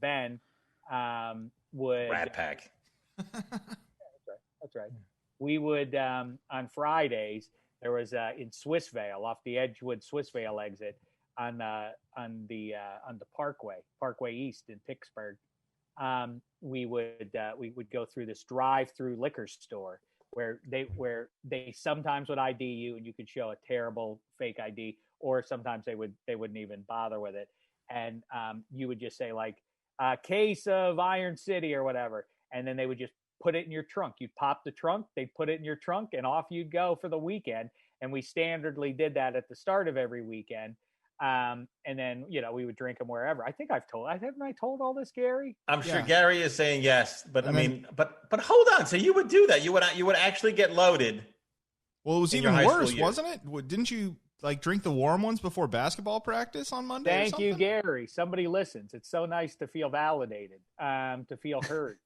Ben, would Rat Pack. That's right. We would on Fridays. There was in Swissvale, off the Edgewood Swissvale exit, on the Parkway East in Pittsburgh. We would go through this drive-through liquor store where they sometimes would ID you and you could show a terrible fake ID, or sometimes they wouldn't even bother with it, and you would just say like a case of Iron City or whatever, and then they would just put it in your trunk. You'd pop the trunk, they'd put it in your trunk, and off you'd go for the weekend. And we standardly did that at the start of every weekend. And then, we would drink them wherever. Haven't I told all this, Gary? I'm sure Gary is saying yes, but but hold on. So you would do that. You would actually get loaded. Well, it was even worse, wasn't it? Didn't you drink the warm ones before basketball practice on Monday? Thank you, Gary. Somebody listens. It's so nice to feel validated, to feel heard.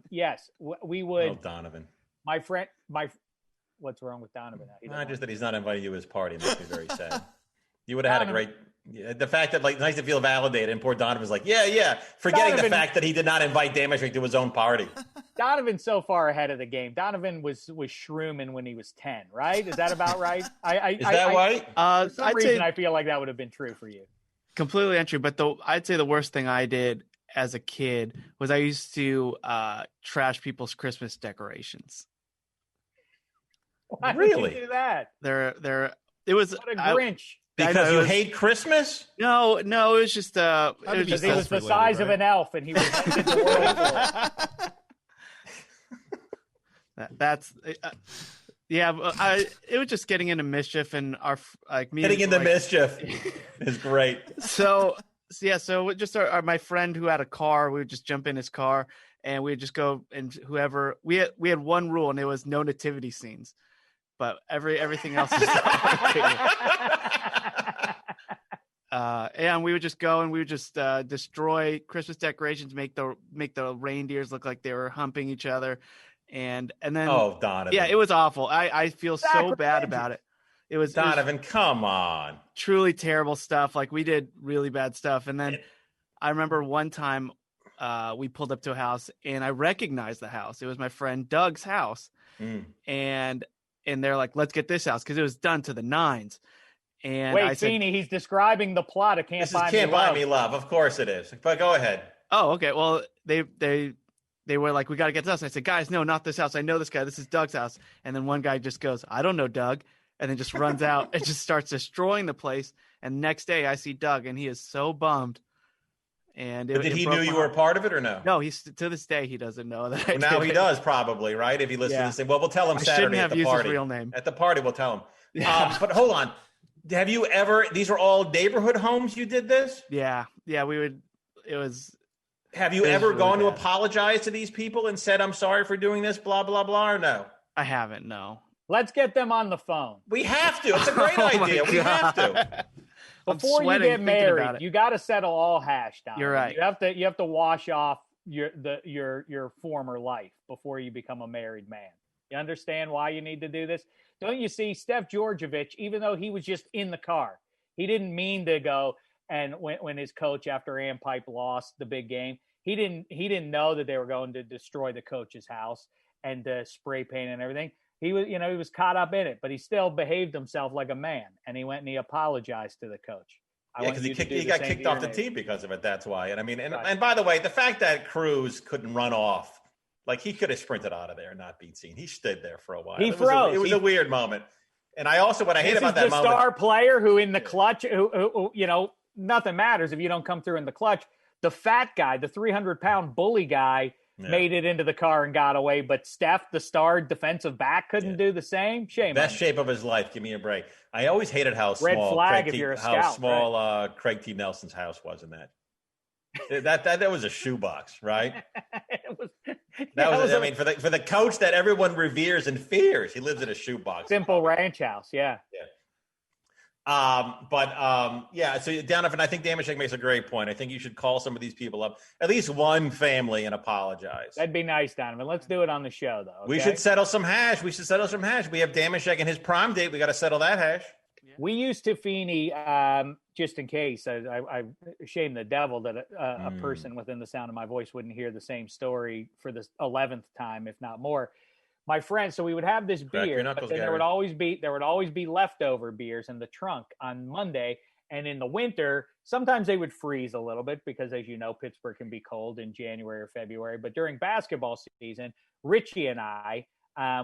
Yes, we would. Oh, Donovan. What's wrong with Donovan? Not just that he's not inviting you to his party makes me very sad. You would have had a great. The fact that it's nice to feel validated, and poor Donovan's like, forgetting the fact that he did not invite Dameshek to his own party. Donovan's so far ahead of the game. Donovan was shrooming when he was 10, right? Is that about right? Is that right? For some reason, I feel like that would have been true for you. Completely untrue. But I'd say the worst thing I did as a kid was I used to trash people's Christmas decorations. Why really? Would you do that? It was what a Grinch. Because you hate Christmas? No, it was just he was the size of an elf, and he was headed to world war. That's it was just getting into mischief, and getting into mischief is great. So just my friend who had a car, we would just jump in his car, and we'd just go, and whoever we had one rule, and it was no nativity scenes. But everything else is and we would just go and we would just destroy Christmas decorations, make the reindeers look like they were humping each other, and then Donovan, it was awful. I feel so bad about it. It was Donovan, come on, truly terrible stuff. Like, we did really bad stuff, and then I remember one time we pulled up to a house and I recognized the house. It was my friend Doug's house, and they're like, let's get this house, because it was done to the nines. And wait, Feeney, he's describing the plot of Can't Buy Me Love. Of course it is. But go ahead. Oh, okay. Well, they were like, we got to get this house. And I said, guys, no, not this house. I know this guy. This is Doug's house. And then one guy just goes, I don't know Doug. And then just runs out and just starts destroying the place. And next day I see Doug, and he is so bummed. And did he know you were a part of it or no? No, to this day he doesn't know that. Now he does, probably, right? If he listens to this thing, well, we'll tell him Saturday at the party. His real name. At the party, we'll tell him. But hold on, have you ever? These are all neighborhood homes. You did this? Yeah. We would. It was. Have you ever gone to apologize to these people and said, "I'm sorry for doing this"? Blah blah blah. Or no? I haven't. No. Let's get them on the phone. We have to. It's a great idea. We have to. Before you get married, you got to settle all hash down. You're right. You have to wash off your former life before you become a married man. You understand why you need to do this? Don't you see Steph Georgievich, even though he was just in the car, he didn't mean to go, and when his coach after Ann Pipe lost the big game, he didn't know that they were going to destroy the coach's house and spray paint and everything. He was caught up in it, but he still behaved himself like a man, and he went and he apologized to the coach. Because he got kicked off the team because of it. That's why. And I mean, and by the way, the fact that Cruz couldn't run off, like, he could have sprinted out of there and not be seen. He stood there for a while. He froze. It was a weird moment. And I also, what I hate about that moment, this is the star player who in the clutch, who nothing matters if you don't come through in the clutch. The fat guy, the 300-pound bully guy, made it into the car and got away. But Steph, the star defensive back, couldn't do the same. Shame. Best shape of his life. Give me a break. I always hated how Red small flag Craig if you're a how scout, small Craig T. Nelson's house was in that. That was a shoebox, right? I mean, for the coach that everyone reveres and fears, he lives in a shoebox. Simple ranch house, yeah. So Donovan, I think Dameshek makes a great point. I think you should call some of these people up, at least one family, and apologize. That'd be nice, Donovan. Let's do it on the show, though. Okay? We should settle some hash. We have Dameshek and his prom date. We got to settle that hash. We used to Feeney, just in case. I shame the devil that a person within the sound of my voice wouldn't hear the same story for the 11th time, if not more. My friend, so we would have this beer, but then there would always be leftover beers in the trunk on Monday. And in the winter, sometimes they would freeze a little bit because, as you know, Pittsburgh can be cold in January or February. But during basketball season, Richie and I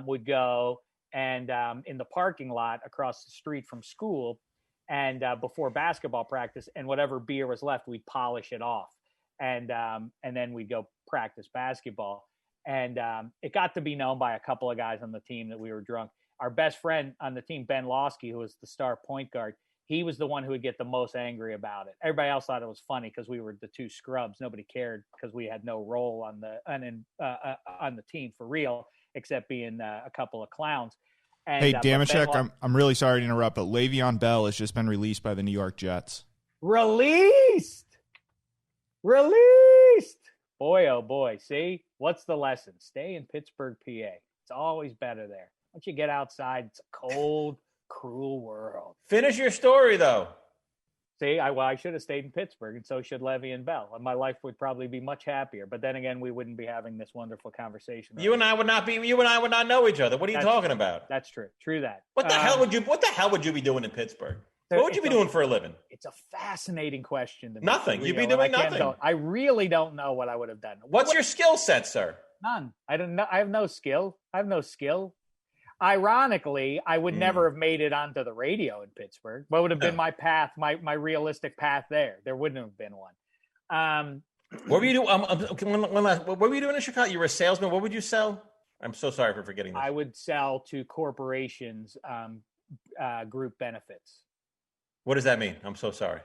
would go and in the parking lot across the street from school, and before basketball practice, and whatever beer was left, we'd polish it off, and then we'd go practice basketball. And it got to be known by a couple of guys on the team that we were drunk. Our best friend on the team, Ben Losky, who was the star point guard, he was the one who would get the most angry about it. Everybody else thought it was funny because we were the two scrubs. Nobody cared because we had no role on the team for real, except being a couple of clowns. And, hey, Dameshek, I'm really sorry to interrupt, but Le'Veon Bell has just been released by the New York Jets. Released! Boy, oh boy. See? What's the lesson? Stay in Pittsburgh, PA. It's always better there. Once you get outside, it's a cold, cruel world. Finish your story, though. See, I should have stayed in Pittsburgh, and so should Le'Veon Bell. And my life would probably be much happier. But then again, we wouldn't be having this wonderful conversation. You and I would not know each other. What are you talking about? That's true. True that. What the hell would you be doing in Pittsburgh? What would you be doing for a living? It's a fascinating question to me. Nothing. You'd be doing nothing. I really don't know what I would have done. What's your skill set, sir? None. I don't know. I have no skill. Ironically, I would never have made it onto the radio in Pittsburgh. What would have been my path, my realistic path there? There wouldn't have been one. What were you doing? One last. What were you doing in Chicago? You were a salesman. What would you sell? I'm so sorry for forgetting this. I would sell to corporations group benefits. What does that mean? I'm so sorry.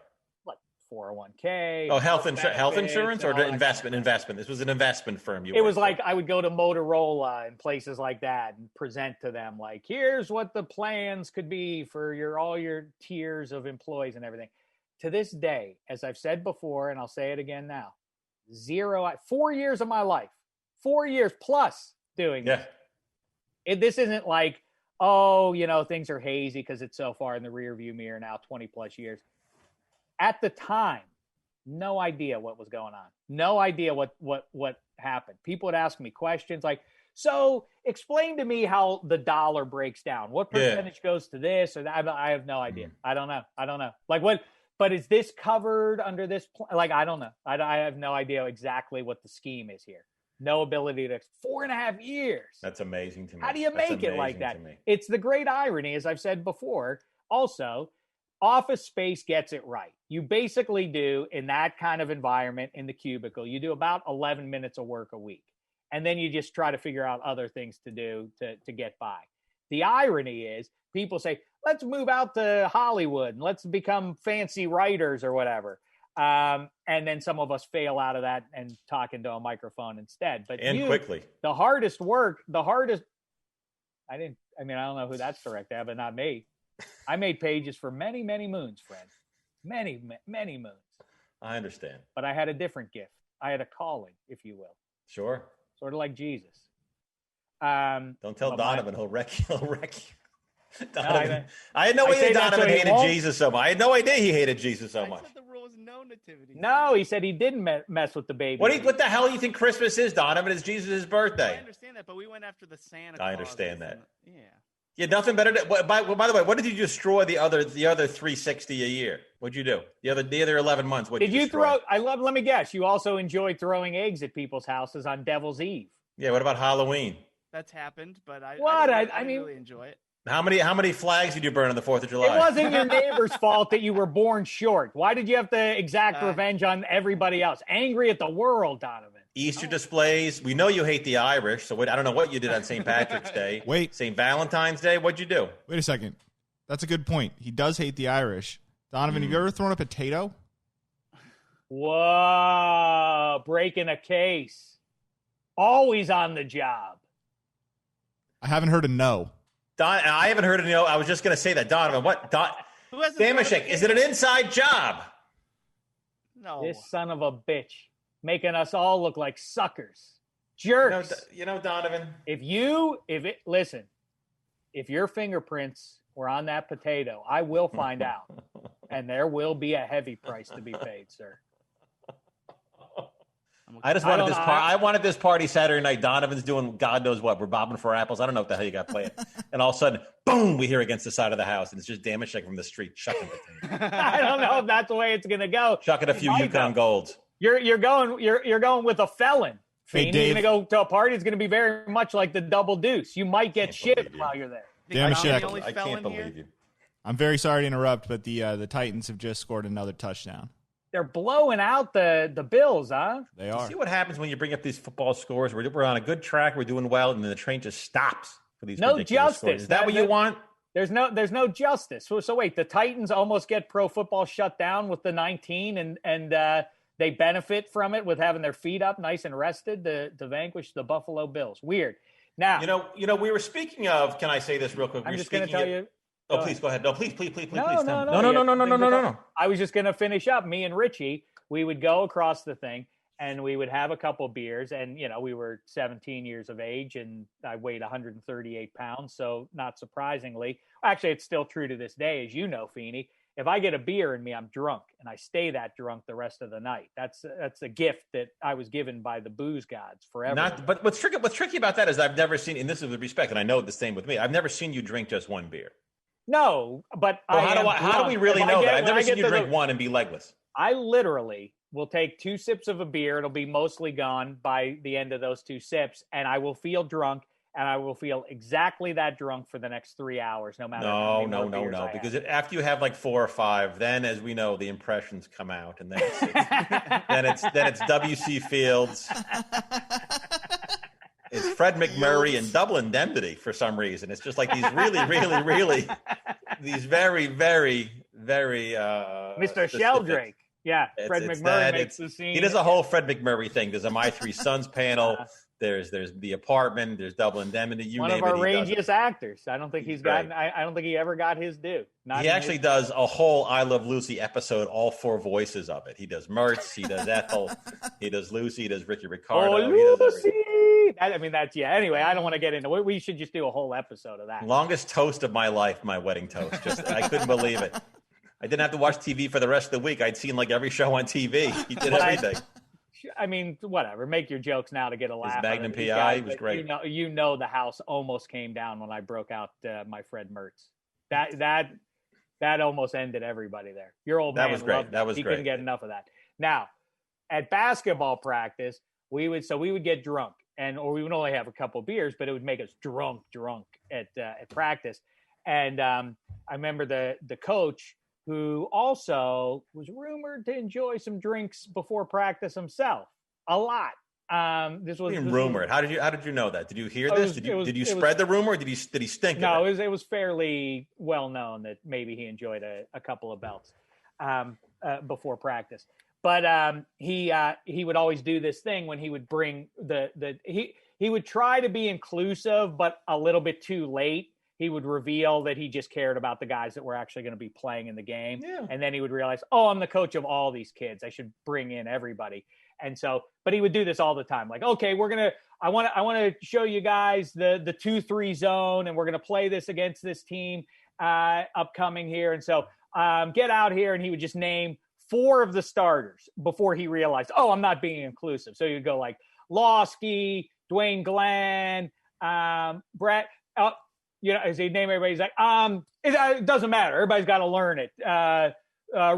Like 401k. Oh, health insurance or investment? This was an investment firm. It was like I would go to Motorola and places like that and present to them like, here's what the plans could be for all your tiers of employees and everything. To this day, as I've said before, and I'll say it again now, 4 years of my life, 4 years plus doing this. This isn't like, things are hazy because it's so far in the rear view mirror now, 20 plus years. At the time, no idea what was going on. No idea what happened. People would ask me questions like, so explain to me how the dollar breaks down. What percentage goes to this or that? I have no idea. I don't know. Like what, but is this covered under this? I don't know. I have no idea exactly what the scheme is here. No ability to 4.5 years. That's amazing to me. How do you make it like that? It's the great irony, as I've said before. Also, Office Space gets it right. You basically do, in that kind of environment, in the cubicle, you do about 11 minutes of work a week. And then you just try to figure out other things to do to get by. The irony is people say, let's move out to Hollywood and let's become fancy writers or whatever. And then some of us fail out of that and talk into a microphone instead. But quickly. I don't know who that's directed at, but not me. I made pages for many, many moons, friend. Many, many moons. I understand. But I had a different gift. I had a calling, if you will. Sure. Sort of like Jesus. Don't tell Donovan. He'll wreck you. Donovan. I had no idea Donovan hated Jesus so much. I had no idea he hated Jesus so much. I said the rule is no nativity. No, he said he didn't mess with the baby. What the hell do you think Christmas is, Donovan? It's Jesus' birthday. I understand that, but we went after the Santa Claus. I understand that. Yeah. Yeah, nothing better. By the way, what did you destroy the other 360 a year? What'd you do? The other 11 months. What did you throw? Let me guess. You also enjoyed throwing eggs at people's houses on Devil's Eve. Yeah. What about Halloween? That's happened, but I didn't really enjoy it. How many flags did you burn on the 4th of July? It wasn't your neighbor's fault that you were born short. Why did you have to exact revenge on everybody else? Angry at the world, Donovan. Easter displays. We know you hate the Irish, so I don't know what you did on St. Patrick's Day. Wait. St. Valentine's Day. What'd you do? Wait a second. That's a good point. He does hate the Irish. Donovan, have you ever thrown a potato? Whoa, breaking a case. Always on the job. I haven't heard a no. I haven't heard of no. I was just going to say that. Donovan, what? Who hasn't thrown a Dameshek, is it an inside job? No. This son of a bitch. Making us all look like suckers. Jerks. Donovan. If your fingerprints were on that potato, I will find out. And there will be a heavy price to be paid, sir. I wanted this party Saturday night. Donovan's doing God knows what. We're bobbing for apples. I don't know what the hell you got playing. And all of a sudden, boom, we hear against the side of the house. And it's just Dameshek from the street chucking it. I don't know if that's the way it's going to go. Chucking a few Yukon Golds. You're going with a felon. Hey, You're Dave. going to go to a party. It's going to be very much like the double deuce. You might get shit while you're there. Dameshek. I can't believe you. I'm very sorry to interrupt, but the Titans have just scored another touchdown. They're blowing out the Bills, huh? They are. See what happens when you bring up these football scores. We're on a good track. We're doing well, and then the train just stops for these No ridiculous justice. scores. Is that what you want? There's no justice. So wait, the Titans almost get pro football shut down with the 19, and they benefit from it with having their feet up, nice and rested, to vanquish the Buffalo Bills. Weird. Now, we were speaking of. Can I say this real quick? I'm just going to tell you. Oh, please go ahead. No, please. No. No. I was just going to finish up. Me and Richie, we would go across the thing, and we would have a couple beers, and we were 17 years of age, and I weighed 138 pounds. So not surprisingly, actually, it's still true to this day, as you know, Feeney. If I get a beer in me, I'm drunk, and I stay that drunk the rest of the night. That's a gift that I was given by the booze gods forever. But what's tricky about that is I've never seen, and this is with respect, and I know the same with me. I've never seen you drink just one beer. No, but how do we really know that? I've never seen you drink one and be legless. I literally will take 2 sips of a beer. It'll be mostly gone by the end of those 2 sips, and I will feel drunk, and I will feel exactly that drunk for the next 3 hours, no matter how many more beers I have. Because after you have like 4 or 5, then as we know, the impressions come out, and then it's W.C. Fields. It's Fred McMurray and Double Indemnity for some reason. It's just like these really, these very, very, very Mr. Sheldrake. Yeah, Fred McMurray makes the scene. He does a whole Fred McMurray thing. There's a My Three Sons panel. There's The Apartment. There's Double Indemnity. One of our rangiest actors. I don't think I don't think he ever got his due. He actually does a whole I Love Lucy episode, all 4 voices of it. He does Mertz. He does Ethel. He does Lucy. He does Ricky Ricardo. Oh, Lucy. Anyway, I don't want to get into it. We should just do a whole episode of that. Longest toast of my life, my wedding toast. I couldn't believe it. I didn't have to watch TV for the rest of the week. I'd seen like every show on TV. He did everything. Whatever. Make your jokes now to get a laugh. His Magnum PI was great. The house almost came down when I broke out my Fred Mertz. That almost ended everybody there. Your old man was great. loved it. That was he great. couldn't get enough of that. Now, at basketball practice, we would get drunk, or we would only have a couple beers, but it would make us drunk at practice. And I remember the coach, who also was rumored to enjoy some drinks before practice himself, a lot. This was rumored. How did you know that? Did you hear this? Did you spread the rumor? Or did he stink? No, it was fairly well known that maybe he enjoyed a couple of belts before practice. But he would always do this thing when he would bring he would try to be inclusive, but a little bit too late. He would reveal that he just cared about the guys that were actually going to be playing in the game. Yeah. And then he would realize, I'm the coach of all these kids. I should bring in everybody. And so, but he would do this all the time. Like, okay, I want to show you guys the 2-3 zone, and we're going to play this against this team upcoming here. And so get out here. And he would just name 4 of the starters before he realized, I'm not being inclusive. So you'd go like Lawsky, Dwayne Glenn, Brett, as he'd name everybody, he's like, it doesn't matter. Everybody's got to learn it.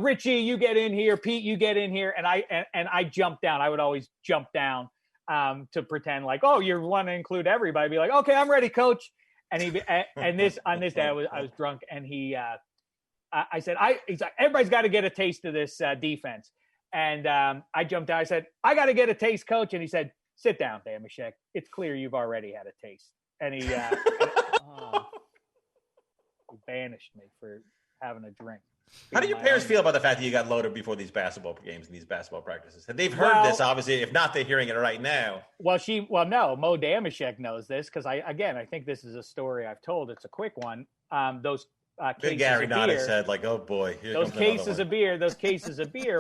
Richie, you get in here. Pete, you get in here. And I jumped down. I would always jump down to pretend like, you want to include everybody. I'd be like, okay, I'm ready, coach. And on this day I was drunk, and I said, he's like, everybody's got to get a taste of this defense. And I jumped out. I said, I got to get a taste, coach. And he said, sit down, Dameshek. It's clear you've already had a taste. And he banished me for having a drink. How do your parents feel about the fact that you got loaded before these basketball games and these basketball practices? They've heard this, obviously. If not, they're hearing it right now. Well, no, Mo Dameshek knows this because I think this is a story I've told. It's a quick one. Those Big Gary nodded said, like, oh boy, those cases of beer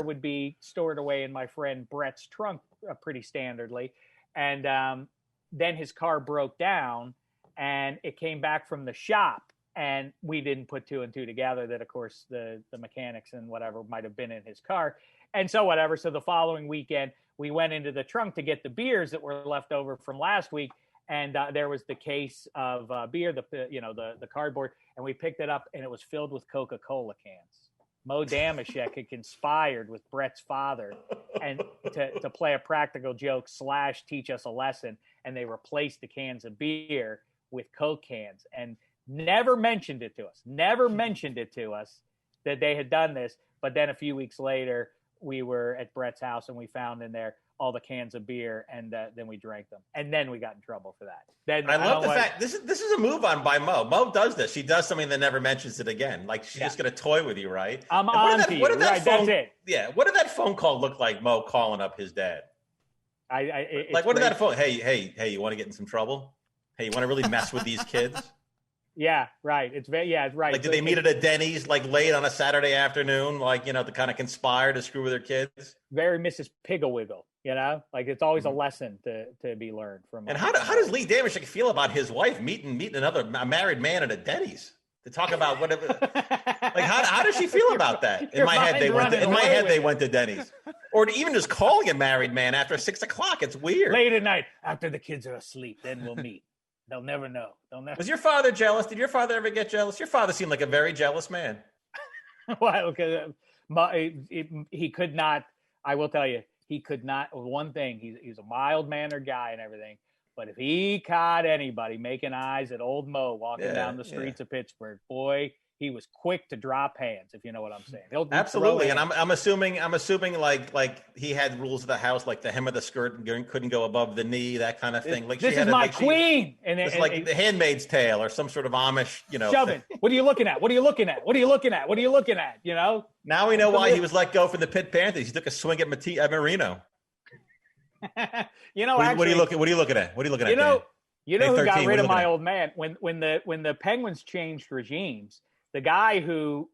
would be stored away in my friend Brett's trunk pretty standardly, and then his car broke down, and it came back from the shop. And we didn't put two and two together that, of course, the mechanics and whatever might have been in his car. And so whatever. So the following weekend, we went into the trunk to get the beers that were left over from last week. And there was the case of beer, the cardboard. And we picked it up, and it was filled with Coca-Cola cans. Mo Dameshek had conspired with Brett's father and to play a practical joke / teach us a lesson. And they replaced the cans of beer with Coke cans. And never mentioned it to us that they had done this. But then a few weeks later, we were at Brett's house and we found in there all the cans of beer, and then we drank them. And then we got in trouble for that. Then I love the fact this is a move on by Mo. Mo does this. She does something that never mentions it again. Like she's just going to toy with you, right? I'm on to you. Right, that's it. Yeah. What did that phone call look like, Mo calling up his dad? What did that phone? Hey, you want to get in some trouble? Hey, you want to really mess with these kids? Yeah, right. It's right. Like, did they meet at a Denny's, like, late on a Saturday afternoon, like, to kind of conspire to screw with their kids? Very Mrs. Piggle-Wiggle, like, it's always a lesson to be learned from. And how does Lee Dameshek feel about his wife meeting a married man at a Denny's to talk about whatever? Like, how does she feel about that? In my head, they went to Denny's, or even just calling a married man after 6 o'clock. It's weird. Late at night, after the kids are asleep, then we'll meet. They'll never know. Was your father jealous? Did your father ever get jealous? Your father seemed like a very jealous man. Well, he could not. I will tell you, he could not. One thing, he's a mild-mannered guy and everything. But if he caught anybody making eyes at old Mo walking down the streets of Pittsburgh, boy, he was quick to drop hands, if you know what I'm saying. Absolutely, and I'm assuming like he had rules of the house, like the hem of the skirt couldn't go above the knee, that kind of thing. Like, this is my queen, and it's like The Handmaid's Tale or some sort of Amish, Shove it. What are you looking at? What are you looking at? What are you looking at? What are you looking at? Now we know why he was let go from the Pitt Panthers. He took a swing at Marino. Actually, what are you looking at? You know who got rid of my old man when the Penguins changed regimes. The guy who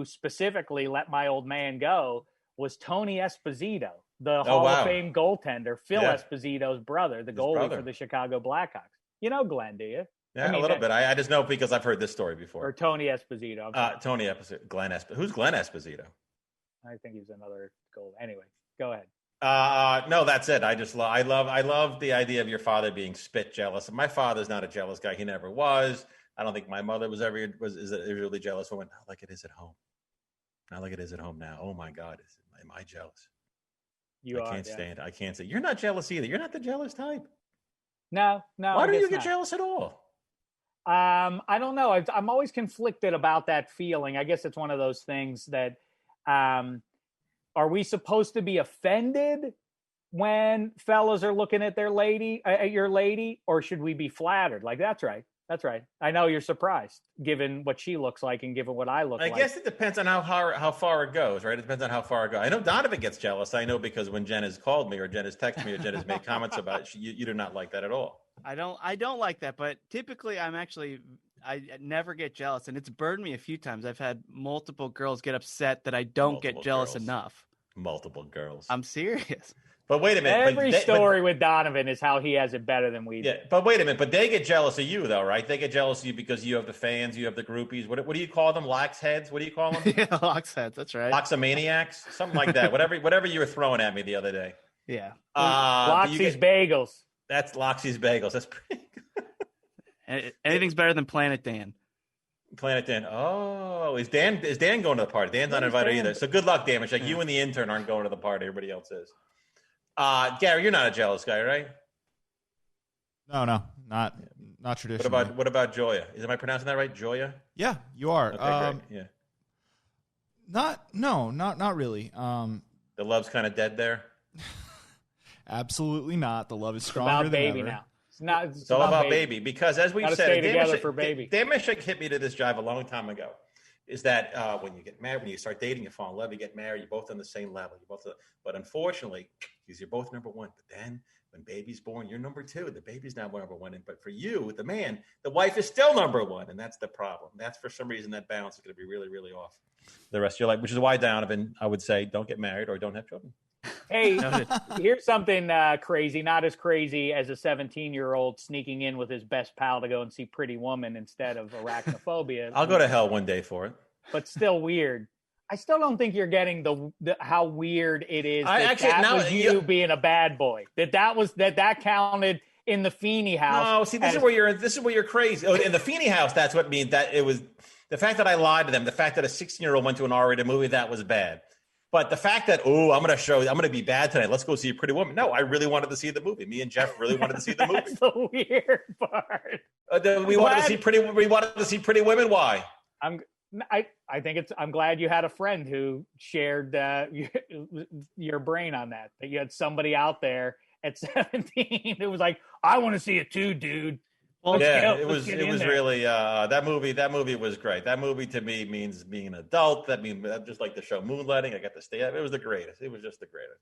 specifically let my old man go was Tony Esposito, the Hall of Fame goaltender, Phil Esposito's brother, the goalie for the Chicago Blackhawks. You know Glenn, do you? Yeah, a little bit. I just know because I've heard this story before. Or Tony Esposito. Tony Esposito. Glenn Esposito. Who's Glenn Esposito? I think he's another goal. Anyway, go ahead. No, that's it. I love the idea of your father being spit jealous. My father's not a jealous guy. He never was. I don't think my mother is really jealous when not like it is at home. Not like it is at home now. Oh my God, am I jealous? I can't say you're not jealous either. You're not the jealous type. No. Why don't you get jealous at all? I don't know. I'm always conflicted about that feeling. I guess it's one of those things that, are we supposed to be offended when fellas are looking at your lady, or should we be flattered? Like, that's right. I know you're surprised, given what she looks like and given what I look like. I guess it depends on how far it goes, right? It depends on how far it goes. I know Donovan gets jealous. I know because when Jen has called me or Jen has texted me or Jen has made comments about it, you do not like that at all. I don't like that, but typically I never get jealous, and it's burned me a few times. I've had multiple girls get upset that I don't get jealous enough. Multiple girls. I'm serious. But wait a minute. Every story with Donovan is how he has it better than we do. Yeah, but wait a minute. But they get jealous of you, though, right? They get jealous of you because you have the fans, you have the groupies. What do you call them? Lax heads? What do you call them? Yeah, lax heads. That's right. Loxomaniacs? Something like that. Whatever you were throwing at me the other day. Yeah. Loxy's Bagels. That's Loxy's Bagels. That's pretty good. Anything's better than Planet Dan. Planet Dan. Oh, is Dan going to the party? Dan's not invited either. So good luck, Dameshek. Like, you and the intern aren't going to the party. Everybody else is. Gary, you're not a jealous guy, right? No, not traditionally. What about Joya? Am I pronouncing that right? Joya? Yeah, you are. Okay, great. Yeah. Not really. The love's kind of dead there. Absolutely not. The love is stronger about than baby ever. now. It's all about baby. Because as we've Gotta said, stay together for baby. Dameshek hit me to this jive a long time ago. Is that when you get married, when you start dating, you fall in love, you get married, you're both on the same level. But unfortunately, because you're both number one. But then when baby's born, you're number two. The baby's now number one. But for you, the man, the wife is still number one. And that's the problem. That's for some reason that balance is going to be really, really off the rest of your life, which is why, Donovan, I would say don't get married or don't have children. Hey, here's something crazy, not as crazy as a 17-year-old sneaking in with his best pal to go and see Pretty Woman instead of Arachnophobia. I'll go to hell one day for it. But still weird. I still don't think you're getting the how weird it is was you being a bad boy. That counted in the Feeney house. No, see, this is where you're crazy. Oh, in the Feeney house, that's what means that it was the fact that I lied to them, the fact that a 16-year-old went to an R-rated movie, that was bad. But the fact that, I'm going to be bad tonight. Let's go see Pretty Woman. No, I really wanted to see the movie. Me and Jeff really wanted to see the movie. That's the weird part. We wanted to see Pretty Women. Why? I think I'm glad you had a friend who shared your brain on that you had somebody out there at 17 who was like, I want to see it too, dude. It was really that movie was great. That movie to me means being an adult. That means just like the show Moonlighting. I got to stay up. It was the greatest. It was just the greatest.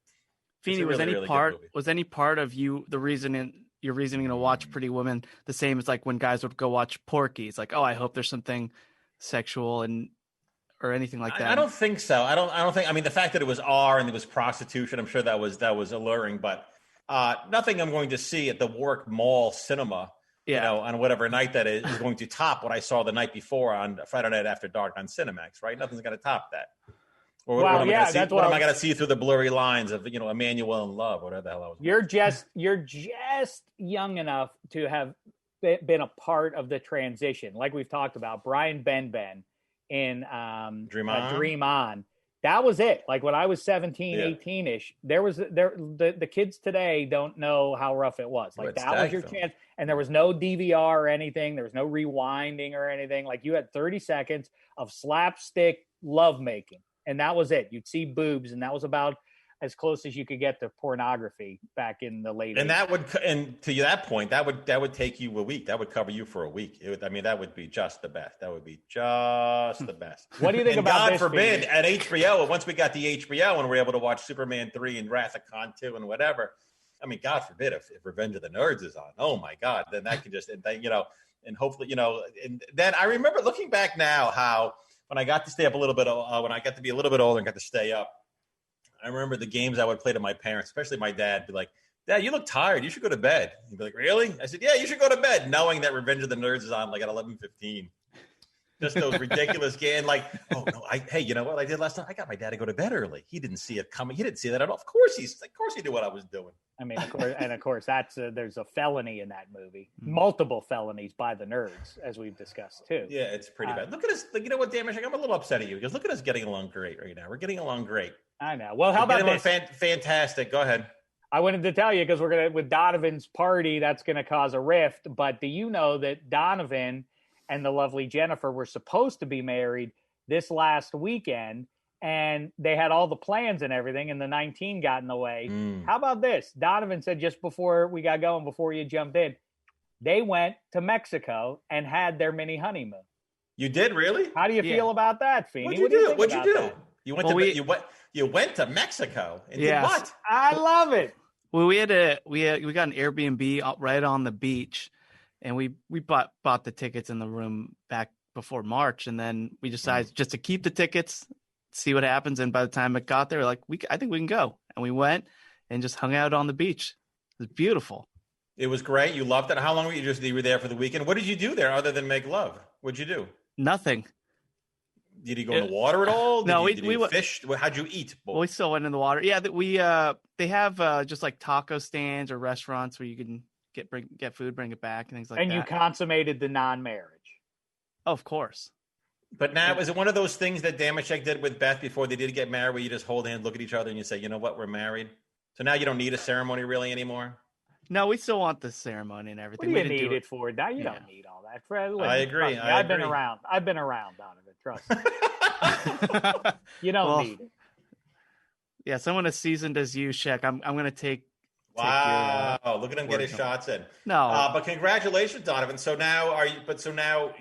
Feeney, was any part of your reasoning to watch Pretty Woman the same as like when guys would go watch Porky? It's like, oh, I hope there's something sexual or anything like that. I don't think so. I don't think. I mean, the fact that it was R and it was prostitution, I'm sure that was alluring, but nothing I'm going to see at the Warwick Mall cinema. On whatever night that is going to top what I saw the night before on Friday Night After Dark on Cinemax, right? Nothing's going to top that. Or what am I going to see through the blurry lines of Emmanuel in Love, whatever the hell I was. You're just young enough to have been a part of the transition, like we've talked about. Brian Benben in Dream On. That was it. Like when I was 17, 18-ish, the kids today don't know how rough it was. Like that was your chance. And there was no DVR or anything. There was no rewinding or anything. Like you had 30 seconds of slapstick lovemaking. And that was it. You'd see boobs. And that was about as close as you could get to pornography back in the late 80s. And to that point, that would take you a week. That would cover you for a week. That would be just the best. That would be just the best. What do you think about this? God forbid, at HBO, once we got the HBO and we're able to watch Superman 3 and Wrath of Khan 2 and whatever, I mean, God forbid if Revenge of the Nerds is on. Oh my God, then that can just, and hopefully, and then I remember looking back now how when I got to stay up a little bit, when I got to be a little bit older and got to stay up, I remember the games I would play to my parents, especially my dad, be like, Dad, you look tired. You should go to bed. He'd be like, really? I said, yeah, you should go to bed, knowing that Revenge of the Nerds is on like at 11:15. Just those ridiculous games. Like, oh, no, hey, you know what I did last night? I got my dad to go to bed early. He didn't see it coming. He didn't see that at all. Of course he knew what I was doing. I mean, of course, that's there's a felony in that movie. Multiple felonies by the nerds, as we've discussed, too. Yeah, it's pretty bad. Look at us. You know what, Dameshek? I'm a little upset at you because look at us getting along great right now. We're getting along great. I know. Well, how about this? Fantastic. Go ahead. I wanted to tell you because we're going to, with Donovan's party, that's going to cause a rift. But do you know that Donovan and the lovely Jennifer were supposed to be married this last weekend, and they had all the plans and everything, and the 19 got in the way. How about this? Donovan said just before we got going, before you jumped in, they went to Mexico and had their mini honeymoon. You did, really? How do you feel about that, Feeney? What'd you do? You went to Mexico and did what? I love it. Well, we got an Airbnb right on the beach, and we bought the tickets in the room back before March, and then we decided just to keep the tickets, see what happens. And by the time it got there, like I think we can go, and we went and just hung out on the beach. It was beautiful. It was great. You loved it. How long were you there for the weekend? What did you do there other than make love? What'd you do? Nothing. Did you go in the water at all? No, did you fish? How'd you eat? Well, we still went in the water. Yeah, they have just like taco stands or restaurants where you can get food, bring it back, and things like that. And you consummated the non-marriage. Oh, of course. But now, is it one of those things that Dameshek did with Beth before they did get married, where you just hold hands, look at each other, and you say, you know what, we're married? So now you don't need a ceremony really anymore? No, we still want the ceremony and everything. What do you need it for? Now you don't need all that. I agree. I've been around, Donovan. Trust me. You don't need it. Yeah, someone as seasoned as you, Shek. I'm going to take. Wow! Look at him get his shots in. No, but congratulations, Donovan. So now are you? But so now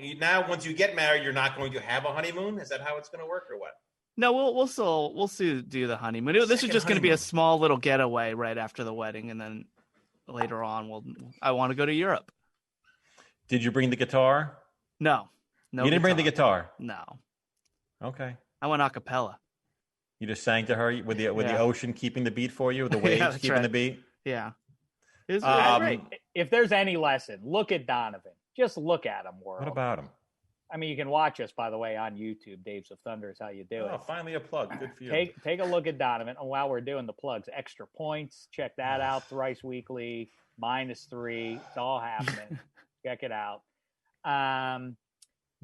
once you get married, you're not going to have a honeymoon. Is that how it's going to work, or what? no, we'll still do the honeymoon. This is just going to be a small little getaway right after the wedding, and then later on, I want to go to Europe. Did you bring the guitar? No, you didn't bring the guitar. No. Okay. I went a cappella. You just sang to her with the ocean keeping the beat for you, the waves keeping the beat. Yeah. Great. If there's any lesson, look at Donovan. Just look at him, world. What about him? I mean, you can watch us, by the way, on YouTube. Dave's of Thunder is how you do it. Finally a plug. Good for you. Take a look at Donovan. And while we're doing the plugs, Extra Points, check that out. Thrice Weekly, -3. It's all happening. Check it out.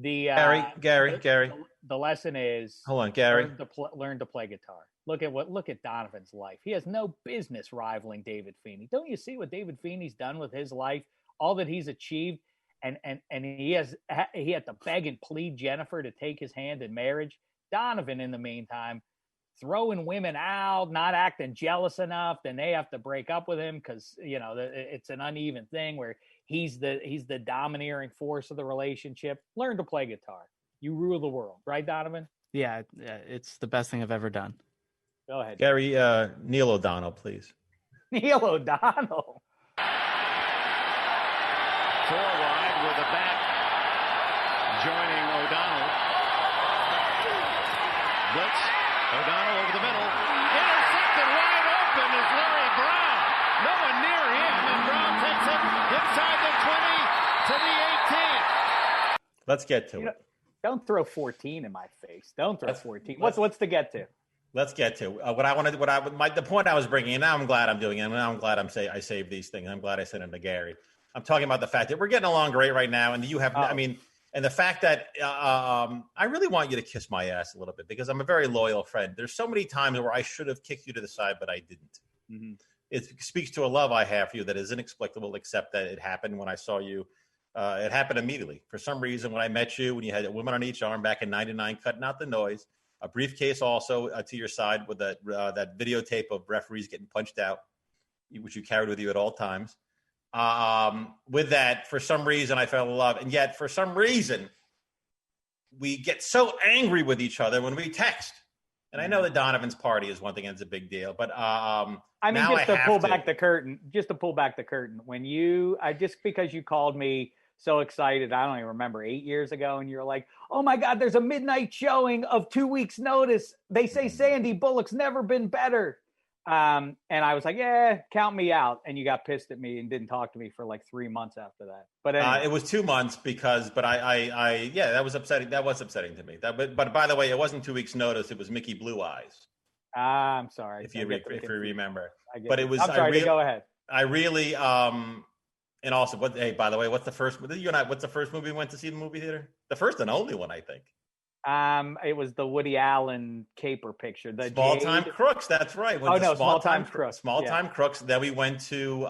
Gary. The lesson is, hold on, Gary. Learn to play guitar. Look at Donovan's life. He has no business rivaling David Feeney. Don't you see what David Feeney's done with his life? All that he's achieved, and he had to beg and plead Jennifer to take his hand in marriage. Donovan, in the meantime, throwing women out, not acting jealous enough, then they have to break up with him because it's an uneven thing where he's the domineering force of the relationship. Learn to play guitar. You rule the world, right, Donovan? Yeah, it's the best thing I've ever done. Go ahead, Gary. Neil O'Donnell, please. Neil O'Donnell. 4 wide with a back joining O'Donnell. Blitz. O'Donnell over the middle. Intercepted wide open is Larry Brown. No one near him, and Brown takes it inside the 20 to the 18. Let's get to it. Don't throw 14 in my face. Don't throw 14. What's to get to? Let's get to the point I was bringing. And now I'm glad I'm doing it. And now I'm glad I saved these things. I'm glad I sent them to Gary. I'm talking about the fact that we're getting along great right now, and you have. I mean, and the fact that I really want you to kiss my ass a little bit because I'm a very loyal friend. There's so many times where I should have kicked you to the side, but I didn't. Mm-hmm. It speaks to a love I have for you that is inexplicable, except that it happened when I saw you. It happened immediately. For some reason, when I met you, when you had a woman on each arm back in '99, cutting out the noise, a briefcase also to your side with that videotape of referees getting punched out, which you carried with you at all times. With that, for some reason, I fell in love. And yet, for some reason, we get so angry with each other when we text. And I know that Donovan's party is one thing and it's a big deal, but I mean, just to pull back the curtain, when just because you called me so excited, I don't even remember 8 years ago, and you're like, oh my God, there's a midnight showing of 2 weeks notice. They say Sandy Bullock's never been better. And I was like, yeah, count me out. And you got pissed at me and didn't talk to me for like 3 months after that. But anyway. It was 2 months but that was upsetting. That was upsetting to me. But by the way, it wasn't 2 weeks notice. It was Mickey Blue Eyes. I'm sorry. If you remember, but it was, I'm sorry, go ahead. I really, and also by the way, what's the first movie we went to see in the movie theater? The first and only one, I think. It was the Woody Allen caper picture. The Small Time Crooks. That's right. Small Time Crooks. Small Time Crooks. Then we went to,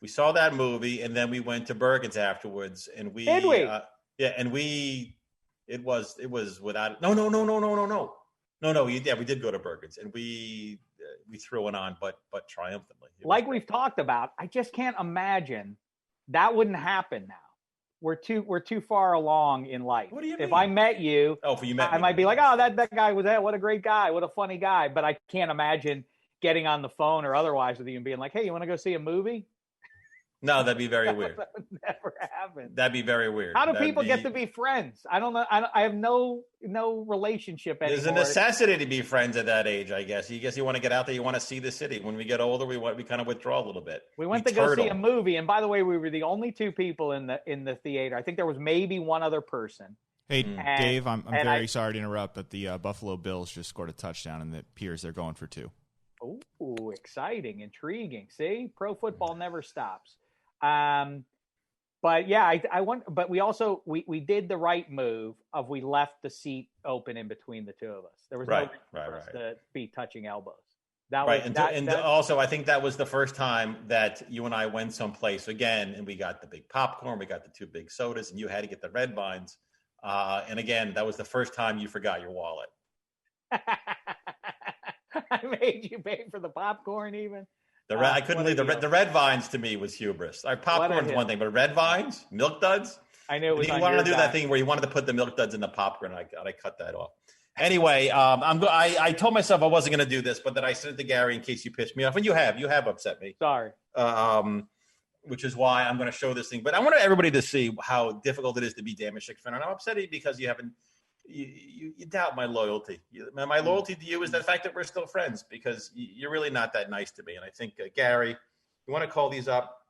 we saw that movie, and then we went to Bergen's afterwards, and we, did we? It was without. No. We did go to Bergen's, and we threw it on, but triumphantly. Like we've talked about, I just can't imagine that wouldn't happen now. We're too far along in life. What do you mean? If I met you, I might be like, oh, that guy was that. What a great guy. What a funny guy. But I can't imagine getting on the phone or otherwise with you and being like, hey, you want to go see a movie? No, that'd be very weird. That would never happen. That'd be very weird. How do people get to be friends? I don't know. I have no relationship anymore. There's a necessity to be friends at that age, I guess. You want to get out there. You want to see the city. When we get older, we kind of withdraw a little bit. We went to go see a movie, and by the way, we were the only 2 people in the theater. I think there was maybe one other person. Hey, Dave, I'm very sorry to interrupt, but the Buffalo Bills just scored a touchdown, and it appears they're going for 2. Oh, exciting, intriguing. See, pro football never stops. But yeah, I want, but we also, we did the right move of we left the seat open in between the 2 of us. There was no reason for us to be touching elbows. Also, I think that was the first time that you and I went someplace again, and we got the big popcorn, we got the 2 big sodas, and you had to get the red vines. And again, that was the first time you forgot your wallet. I made you pay for the popcorn even. I couldn't leave the red vines. To me was hubris. Popcorn's one thing, but red vines, milk duds. I knew it was. He wanted to do that thing where he wanted to put the milk duds in the popcorn. I cut that off. Anyway, I told myself I wasn't going to do this, but then I sent it to Gary in case you pissed me off, and you have upset me. Sorry. Which is why I'm going to show this thing. But I want everybody to see how difficult it is to be Dameshek fan, and I'm upset because you haven't. You doubt my loyalty. My loyalty to you is the fact that we're still friends because you're really not that nice to me. And I think Gary, you want to call these up?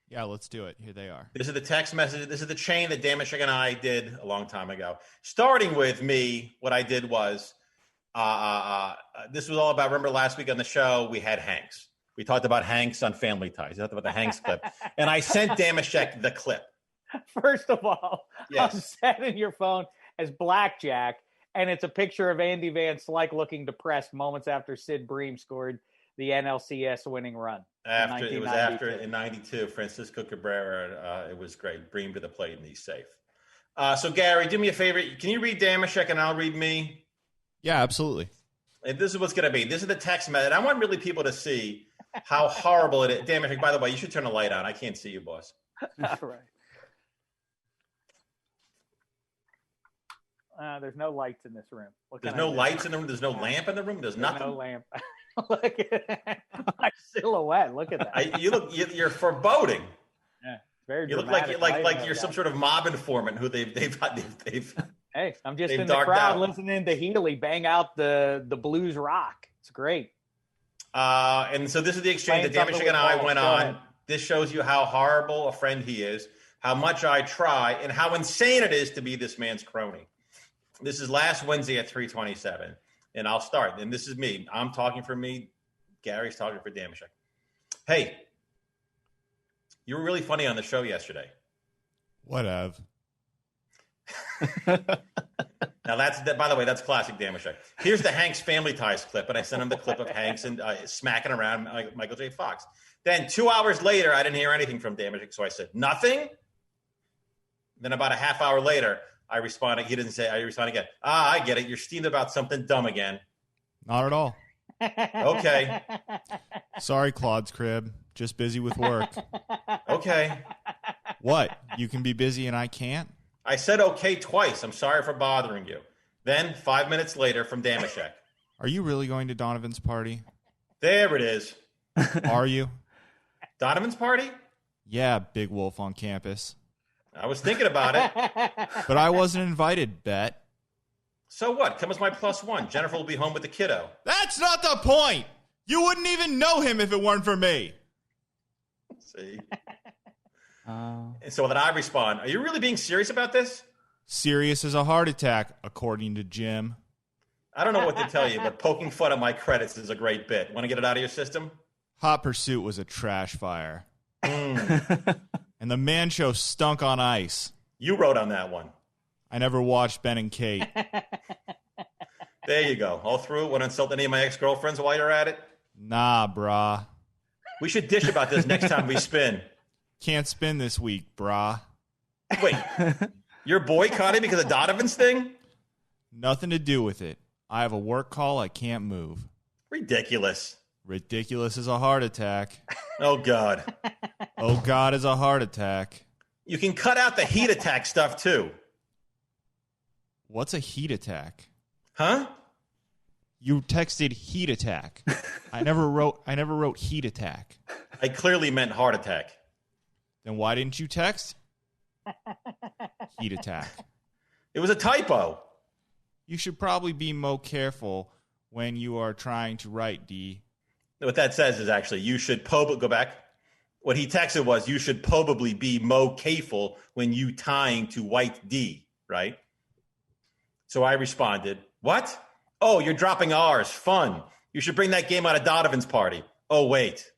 Yeah, let's do it. Here they are. This is the text message. This is the chain that Dameshek and I did a long time ago. Starting with me, what I did was, this was all about, remember last week on the show, we had Hanks. We talked about Hanks on Family Ties. We talked about the Hanks clip. And I sent Dameshek the clip. First of all, yes. I'm setting your phone as Blackjack, and it's a picture of Andy Van Slyke looking depressed moments after Sid Bream scored the NLCS winning run. It was after in 92, Francisco Cabrera. It was great. Bream to the plate, and he's safe. So, Gary, do me a favor. Can you read Dameshek, and I'll read me? Yeah, absolutely. And this is what's going to be. This is the text message. I want really people to see how horrible it is. Dameshek, by the way, you should turn the light on. I can't see you, boss. All right. There's no lights in this room. There's no lights in the room. There's no lamp in the room. There's nothing. No lamp. Look at my silhouette. Look at that. You're foreboding. Yeah, very. You look like you're some sort of mob informant who they've. Hey, I'm just in the crowd listening to Healy bang out the blues rock. It's great. And so this is the exchange that Dameshek and I went on. This shows you how horrible a friend he is, how much I try, and how insane it is to be this man's crony. This is last Wednesday at 3:27, and I'll start. And this is me. I'm talking for me. Gary's talking for Dameshek. Hey, you were really funny on the show yesterday. Whatever. Now, by the way, that's classic Dameshek. Here's the Hanks Family Ties clip, and I sent him the clip of Hanks and smacking around Michael J. Fox. Then 2 hours later, I didn't hear anything from Dameshek, so I said, nothing? Then about a half hour later, I responded. He didn't say. I responded again. I get it. You're steamed about something dumb again. Not at all. Okay. Sorry, Claude's crib. Just busy with work. Okay. What? You can be busy and I can't? I said okay twice. I'm sorry for bothering you. Then 5 minutes later from Dameshek. Are you really going to Donovan's party? There it is. Are you? Donovan's party? Yeah, Big Wolf on campus. I was thinking about it. But I wasn't invited, Bet. So what? Come as my +1. Jennifer will be home with the kiddo. That's not the point. You wouldn't even know him if it weren't for me. See? And so then I respond, are you really being serious about this? Serious as a heart attack, according to Jim. I don't know what to tell you, but poking fun at my credits is a great bit. Want to get it out of your system? Hot Pursuit was a trash fire. And the Man Show stunk on ice. You wrote on that one. I never watched Ben and Kate. There you go. All through it. Want to insult any of my ex-girlfriends while you're at it? Nah, brah. We should dish about this next time we spin. Can't spin this week, brah. Wait, you're boycotting because of Donovan's thing? Nothing to do with it. I have a work call. I can't move. Ridiculous. Ridiculous is a heart attack. Oh, God. Oh, God is a heart attack. You can cut out the heat attack stuff, too. What's a heat attack? Huh? You texted heat attack. I never wrote heat attack. I clearly meant heart attack. Then why didn't you text heat attack? It was a typo. You should probably be more careful when you are trying to write, D. What that says is actually you should go back. What he texted was you should probably be mo careful when you tying to white D, right? So I responded, what? Oh, you're dropping R's. Fun. You should bring that game out of Donovan's party. Oh, wait.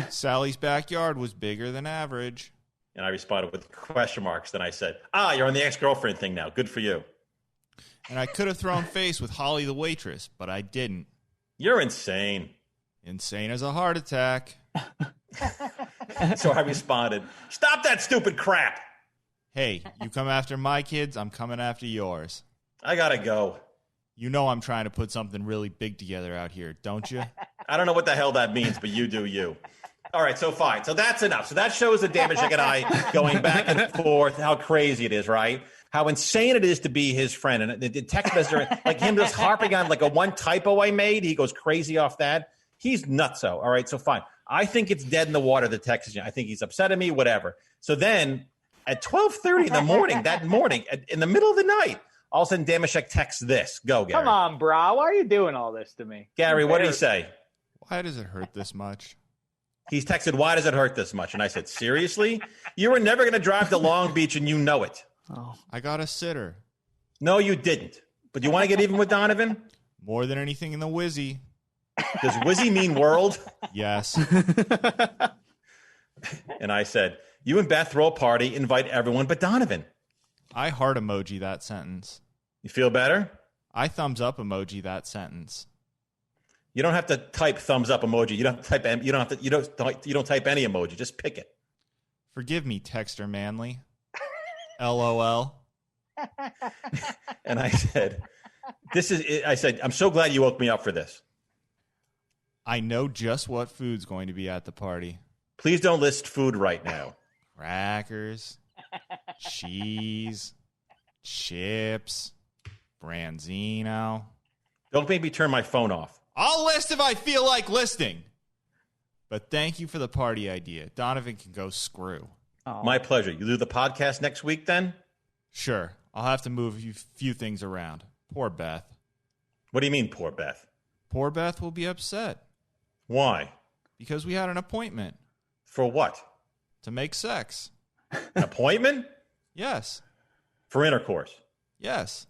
Sally's backyard was bigger than average. And I responded with question marks. Then I said, you're on the ex-girlfriend thing now. Good for you. And I could have thrown face with Holly the waitress, but I didn't. You're insane. Insane as a heart attack. So I responded, stop that stupid crap. Hey, you come after my kids, I'm coming after yours. I gotta go. You know I'm trying to put something really big together out here, don't you? I don't know what the hell that means, but you do you. All right, so fine. So that's enough. So that shows that Dameshek and I going back and forth, how crazy it is, right? How insane it is to be his friend. And the text message, like him just harping on like a one typo I made, he goes crazy off that. He's nutso. All right, so fine. I think it's dead in the water, the text. I think he's upset at me, whatever. So then at 12:30 in the morning, in the middle of the night, all of a sudden Dameshek texts this. Go, Gary. Come on, bro. Why are you doing all this to me? Gary, what did he say? Why does it hurt this much? He's texted, why does it hurt this much? And I said, seriously? You were never going to drive to Long Beach and you know it. Oh, I got a sitter. No, you didn't. But you want to get even with Donovan? More than anything in the Wizzy. Does Wizzy mean world? Yes. And I said, you and Beth throw a party, invite everyone but Donovan. I heart emoji that sentence. You feel better? I thumbs up emoji that sentence. You don't have to type thumbs up emoji. You don't type any emoji. Just pick it. Forgive me, Texter Manley. LOL. And I said, I'm so glad you woke me up for this. I know just what food's going to be at the party. Please don't list food right now. Crackers, cheese, chips, branzino. Don't make me turn my phone off. I'll list if I feel like listing. But thank you for the party idea. Donovan can go screw. Oh. My pleasure. You do the podcast next week then? Sure. I'll have to move a few things around. Poor Beth. What do you mean, poor Beth? Poor Beth will be upset. Why? Because we had an appointment. For what? To make sex. An appointment? Yes. For intercourse? Yes.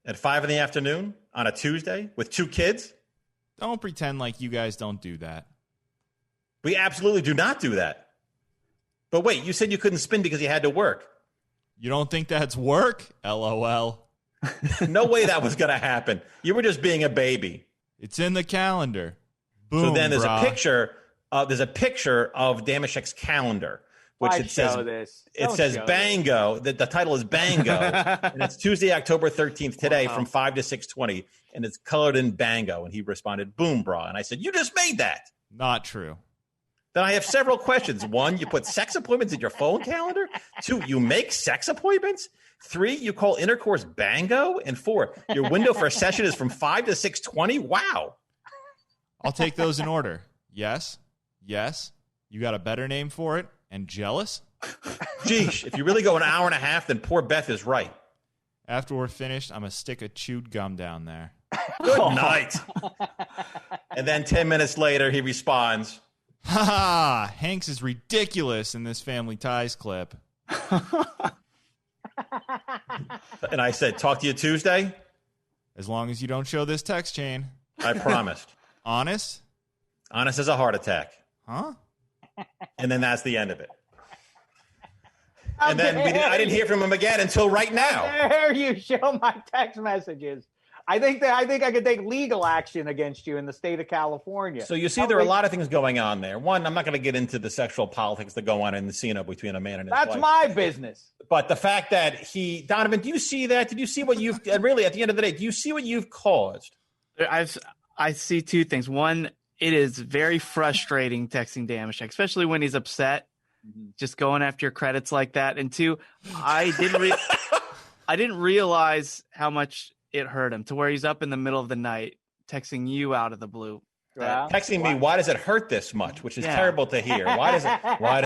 At 5 p.m. on a Tuesday with 2 kids? Don't pretend like you guys don't do that. We absolutely do not do that. But wait, you said you couldn't spin because you had to work. You don't think that's work? LOL. No way that was going to happen. You were just being a baby. It's in the calendar. Boom, so then there's brah. a picture of Dameshek's calendar, which it says Bango. The title is Bango, and it's Tuesday, October 13th today from 5 to 6:20, and it's colored in Bango. And he responded, "Boom, brah." And I said, "You just made that." Not true. Then I have several questions. 1, you put sex appointments in your phone calendar. 2, you make sex appointments. 3, you call intercourse Bango. And 4, your window for a session is from 5 to 6:20. Wow. I'll take those in order. Yes. Yes. You got a better name for it? And jealous? Geesh, if you really go an hour and a half, then poor Beth is right. After we're finished, I'm going to stick a chewed gum down there. Good night. And then 10 minutes later, he responds, Ha ha! Hanks is ridiculous in this Family Ties clip. and I said, talk to you Tuesday? As long as you don't show this text chain. I promised. Honest? Honest as a heart attack. Huh? And then that's the end of it. And then I didn't hear from him again until right now. There you show my text messages. I think I could take legal action against you in the state of California. So you see, there are a lot of things going on there. One, I'm not going to get into the sexual politics that go on in the scene between a man and his wife. That's my business. But the fact that Donovan, do you see that? Did you see what you've really at the end of the day? Do you see what you've caused? I see 2 things. One, it is very frustrating texting Dameshek, especially when he's upset, just going after your credits like that. And 2, I didn't realize how much it hurt him to where he's up in the middle of the night texting you out of the blue. Texting me, why does it hurt this much? Which is terrible to hear. Why does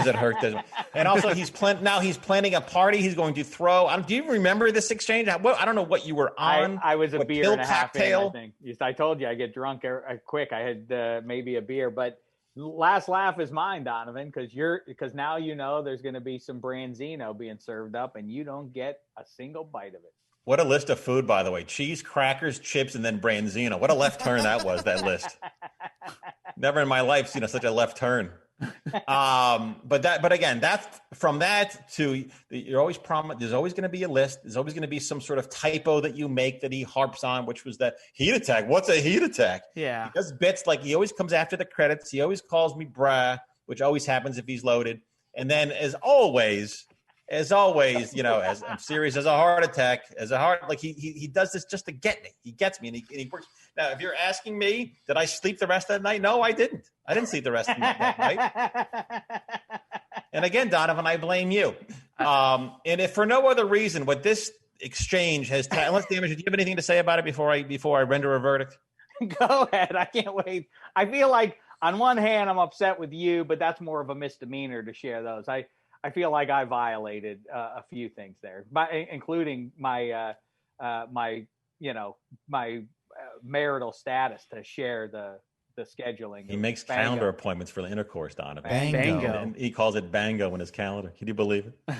it hurt this much? And also, he's planning a party. He's going to throw. Do you remember this exchange? I don't know what you were on. I was a beer and a half cocktail. in, I think. I told you I get drunk quick. I had maybe a beer, but last laugh is mine, Donovan, because now you know there's going to be some branzino being served up, and you don't get a single bite of it. What a list of food, by the way. Cheese, crackers, chips, and then branzino. What a left turn that was, that list. Never in my life seen such a left turn. But again, that's from that to you're always there's always going to be a list. There's always going to be some sort of typo that you make that he harps on, which was that heat attack. What's a heat attack? Yeah. He does bits like he always comes after the credits. He always calls me brah, which always happens if he's loaded. And then as always, as always, as I'm serious as a heart attack, like he does this just to get me. He gets me, and he works. Now, if you're asking me, did I sleep the rest of that night? No, I didn't. I didn't sleep the rest of that night. And again, Donovan, I blame you. And if for no other reason, what this exchange has, unless Dameshek, do you have anything to say about it before I render a verdict? Go ahead. I can't wait. I feel like on one hand, I'm upset with you, but that's more of a misdemeanor to share those. I feel like I violated a few things there, including my marital status to share the scheduling. He makes calendar appointments for the intercourse, Donovan. Bango. And he calls it bango in his calendar. Can you believe it?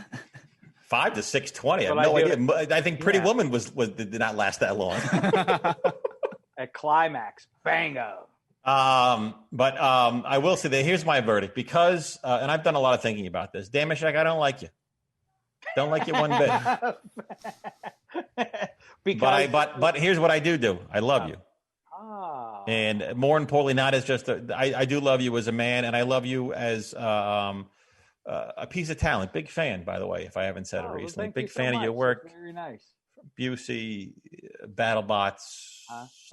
5 to 6:20. I have no idea. I think Pretty Woman did not last that long. At climax, bango. But I will say that here's my verdict because, and I've done a lot of thinking about this. Dameshek, I don't like you. Don't like you one bit. But here's what I do. I love you. Oh. And more importantly, not as just I do love you as a man, and I love you as a piece of talent. Big fan, by the way, if I haven't said it recently. Big fan of your work. That's very nice. Busey, BattleBots.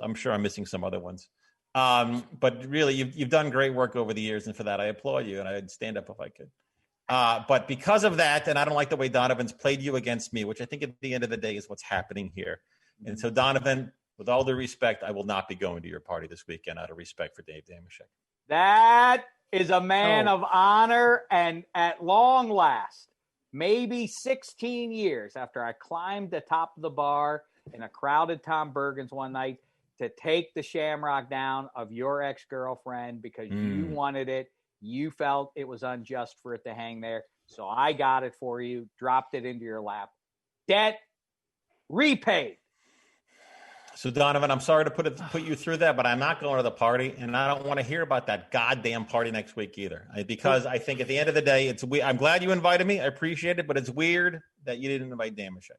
I'm sure I'm missing some other ones. But really, you've done great work over the years, and for that, I applaud you, and I'd stand up if I could. But because of that, and I don't like the way Donovan's played you against me, which I think at the end of the day is what's happening here. And so, Donovan, with all due respect, I will not be going to your party this weekend out of respect for Dave Dameshek. That is a man of honor, and at long last, maybe 16 years after I climbed the top of the bar in a crowded Tom Bergen's one night to take the shamrock down of your ex-girlfriend because you wanted it. You felt it was unjust for it to hang there. So I got it for you, dropped it into your lap. Debt repaid. So, Donovan, I'm sorry to put you through that, but I'm not going to the party, and I don't want to hear about that goddamn party next week either. Because I think at the end of the day, I'm glad you invited me. I appreciate it, but it's weird that you didn't invite Dameshek.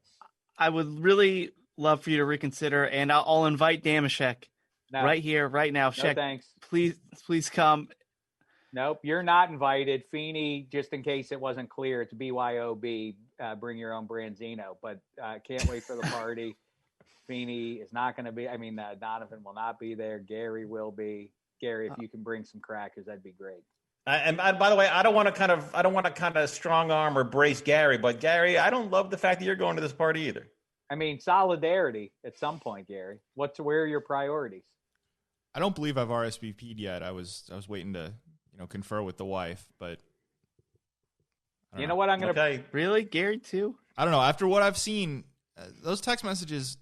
I would really love for you to reconsider, and I'll invite Dameshek right here, right now. No, Shek, thanks. Please come. Nope, you're not invited. Feeney, just in case it wasn't clear, it's BYOB. Bring your own Branzino, but can't wait for the party. Feeney is not going to be. Donovan will not be there. Gary will be. Gary, if you can bring some crackers, that'd be great. And by the way, I don't want to kind of strong arm or brace Gary, but Gary, I don't love the fact that you're going to this party either. Solidarity at some point, Gary. Where are your priorities? I don't believe I've RSVP'd yet. I was waiting to confer with the wife, but you know what I'm going to. Okay. Really, Gary too? I don't know. After what I've seen, those text messages.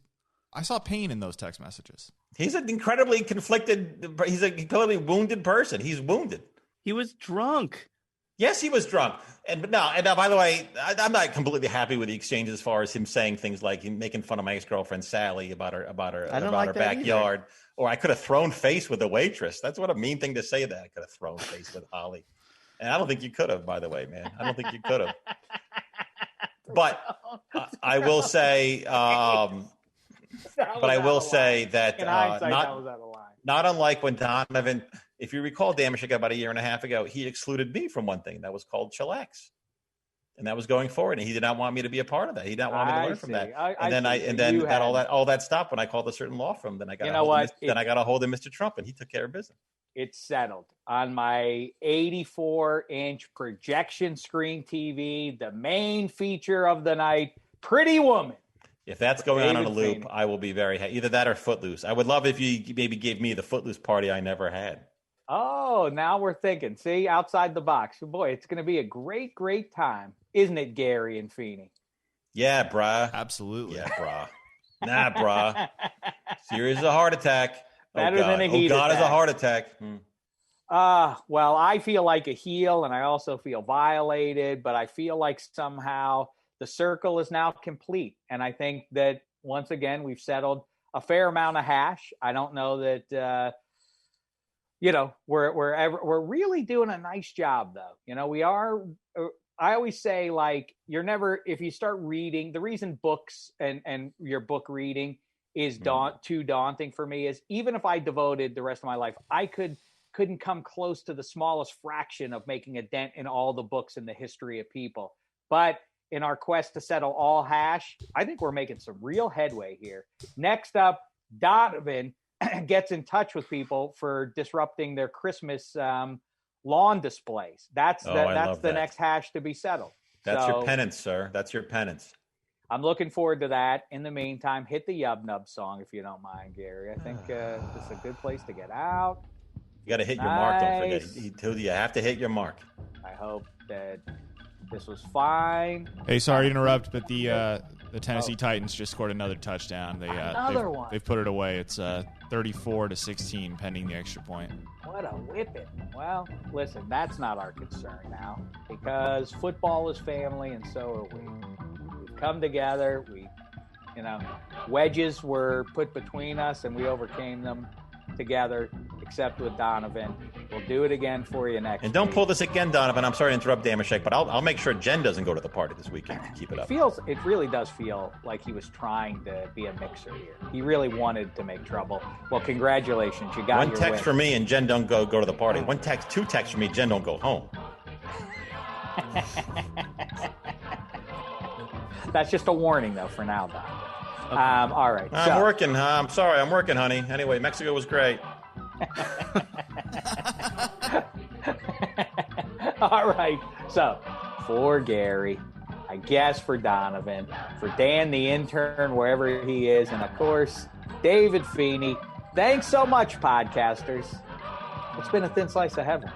I saw pain in those text messages. He's an incredibly conflicted, he's a incredibly wounded person. He's wounded. He was drunk. Yes, he was drunk. And now, by the way, I'm not completely happy with the exchange as far as him saying things like him making fun of my ex-girlfriend Sally about her backyard. Either. Or I could have thrown face with the waitress. That's what a mean thing to say that. I could have thrown face with Holly. And I don't think you could have, by the way, man. I don't think you could have. But I will say... But I will say that not unlike when Donovan, if you recall Dameshek about a year and a half ago, he excluded me from one thing that was called chillax. And that was going forward. And he did not want me to be a part of that. He did not want me to learn from that. And then all that stopped when I called a certain law firm. Then I got a hold of Mr. Trump, and he took care of business. It's settled on my 84-inch projection screen TV, the main feature of the night, Pretty Woman. If that's going on a loop, I will be very happy. Either that or Footloose. I would love if you maybe gave me the Footloose party I never had. Oh, now we're thinking. See, outside the box. Boy, it's going to be a great, great time. Isn't it, Gary and Feeney? Yeah, brah. Absolutely. Yeah, brah. Nah, brah. Serious as a heart attack. Better than a heat attack. God is a heart attack. Well, I feel like a heel, and I also feel violated, but I feel like somehow the circle is now complete. And I think that, once again, we've settled a fair amount of hash. I don't know that, we're really doing a nice job, though. We are, I always say, like, if you start reading, the reason books and your book reading is too daunting for me is, even if I devoted the rest of my life, I couldn't come close to the smallest fraction of making a dent in all the books in the history of people. But in our quest to settle all hash. I think we're making some real headway here. Next up, Donovan gets in touch with people for disrupting their Christmas lawn displays. That's the next hash to be settled. That's your penance, sir. That's your penance. I'm looking forward to that. In the meantime, hit the Yub Nub song if you don't mind, Gary. I think this is a good place to get out. You got to hit your mark. Don't forget. He told you have to hit your mark. I hope that this was fine. Hey, sorry to interrupt, but the Tennessee Titans just scored another touchdown. Another one. They've put it away. It's 34-16 pending the extra point. What a whipping. Well, listen, that's not our concern now because football is family and so are we. We've come together. Wedges were put between us and we overcame them together, except with Donovan. We'll do it again for you next And don't week. pull this again, Donovan. I'm sorry to interrupt Dameshek, but I'll make sure Jen doesn't go to the party this weekend to keep it up. It really does feel like he was trying to be a mixer here. He really wanted to make trouble. Well, congratulations. You got One your text win. for me and Jen don't go to the party. Two texts for me, Jen don't go home. That's just a warning, though, for now, Don. All right. I'm working. I'm sorry. I'm working, honey. Anyway, Mexico was great. All right. So, for Gary, I guess for Donovan, for Dan the intern, wherever he is, and of course, David Feeney. Thanks so much, podcasters. It's been a thin slice of heaven.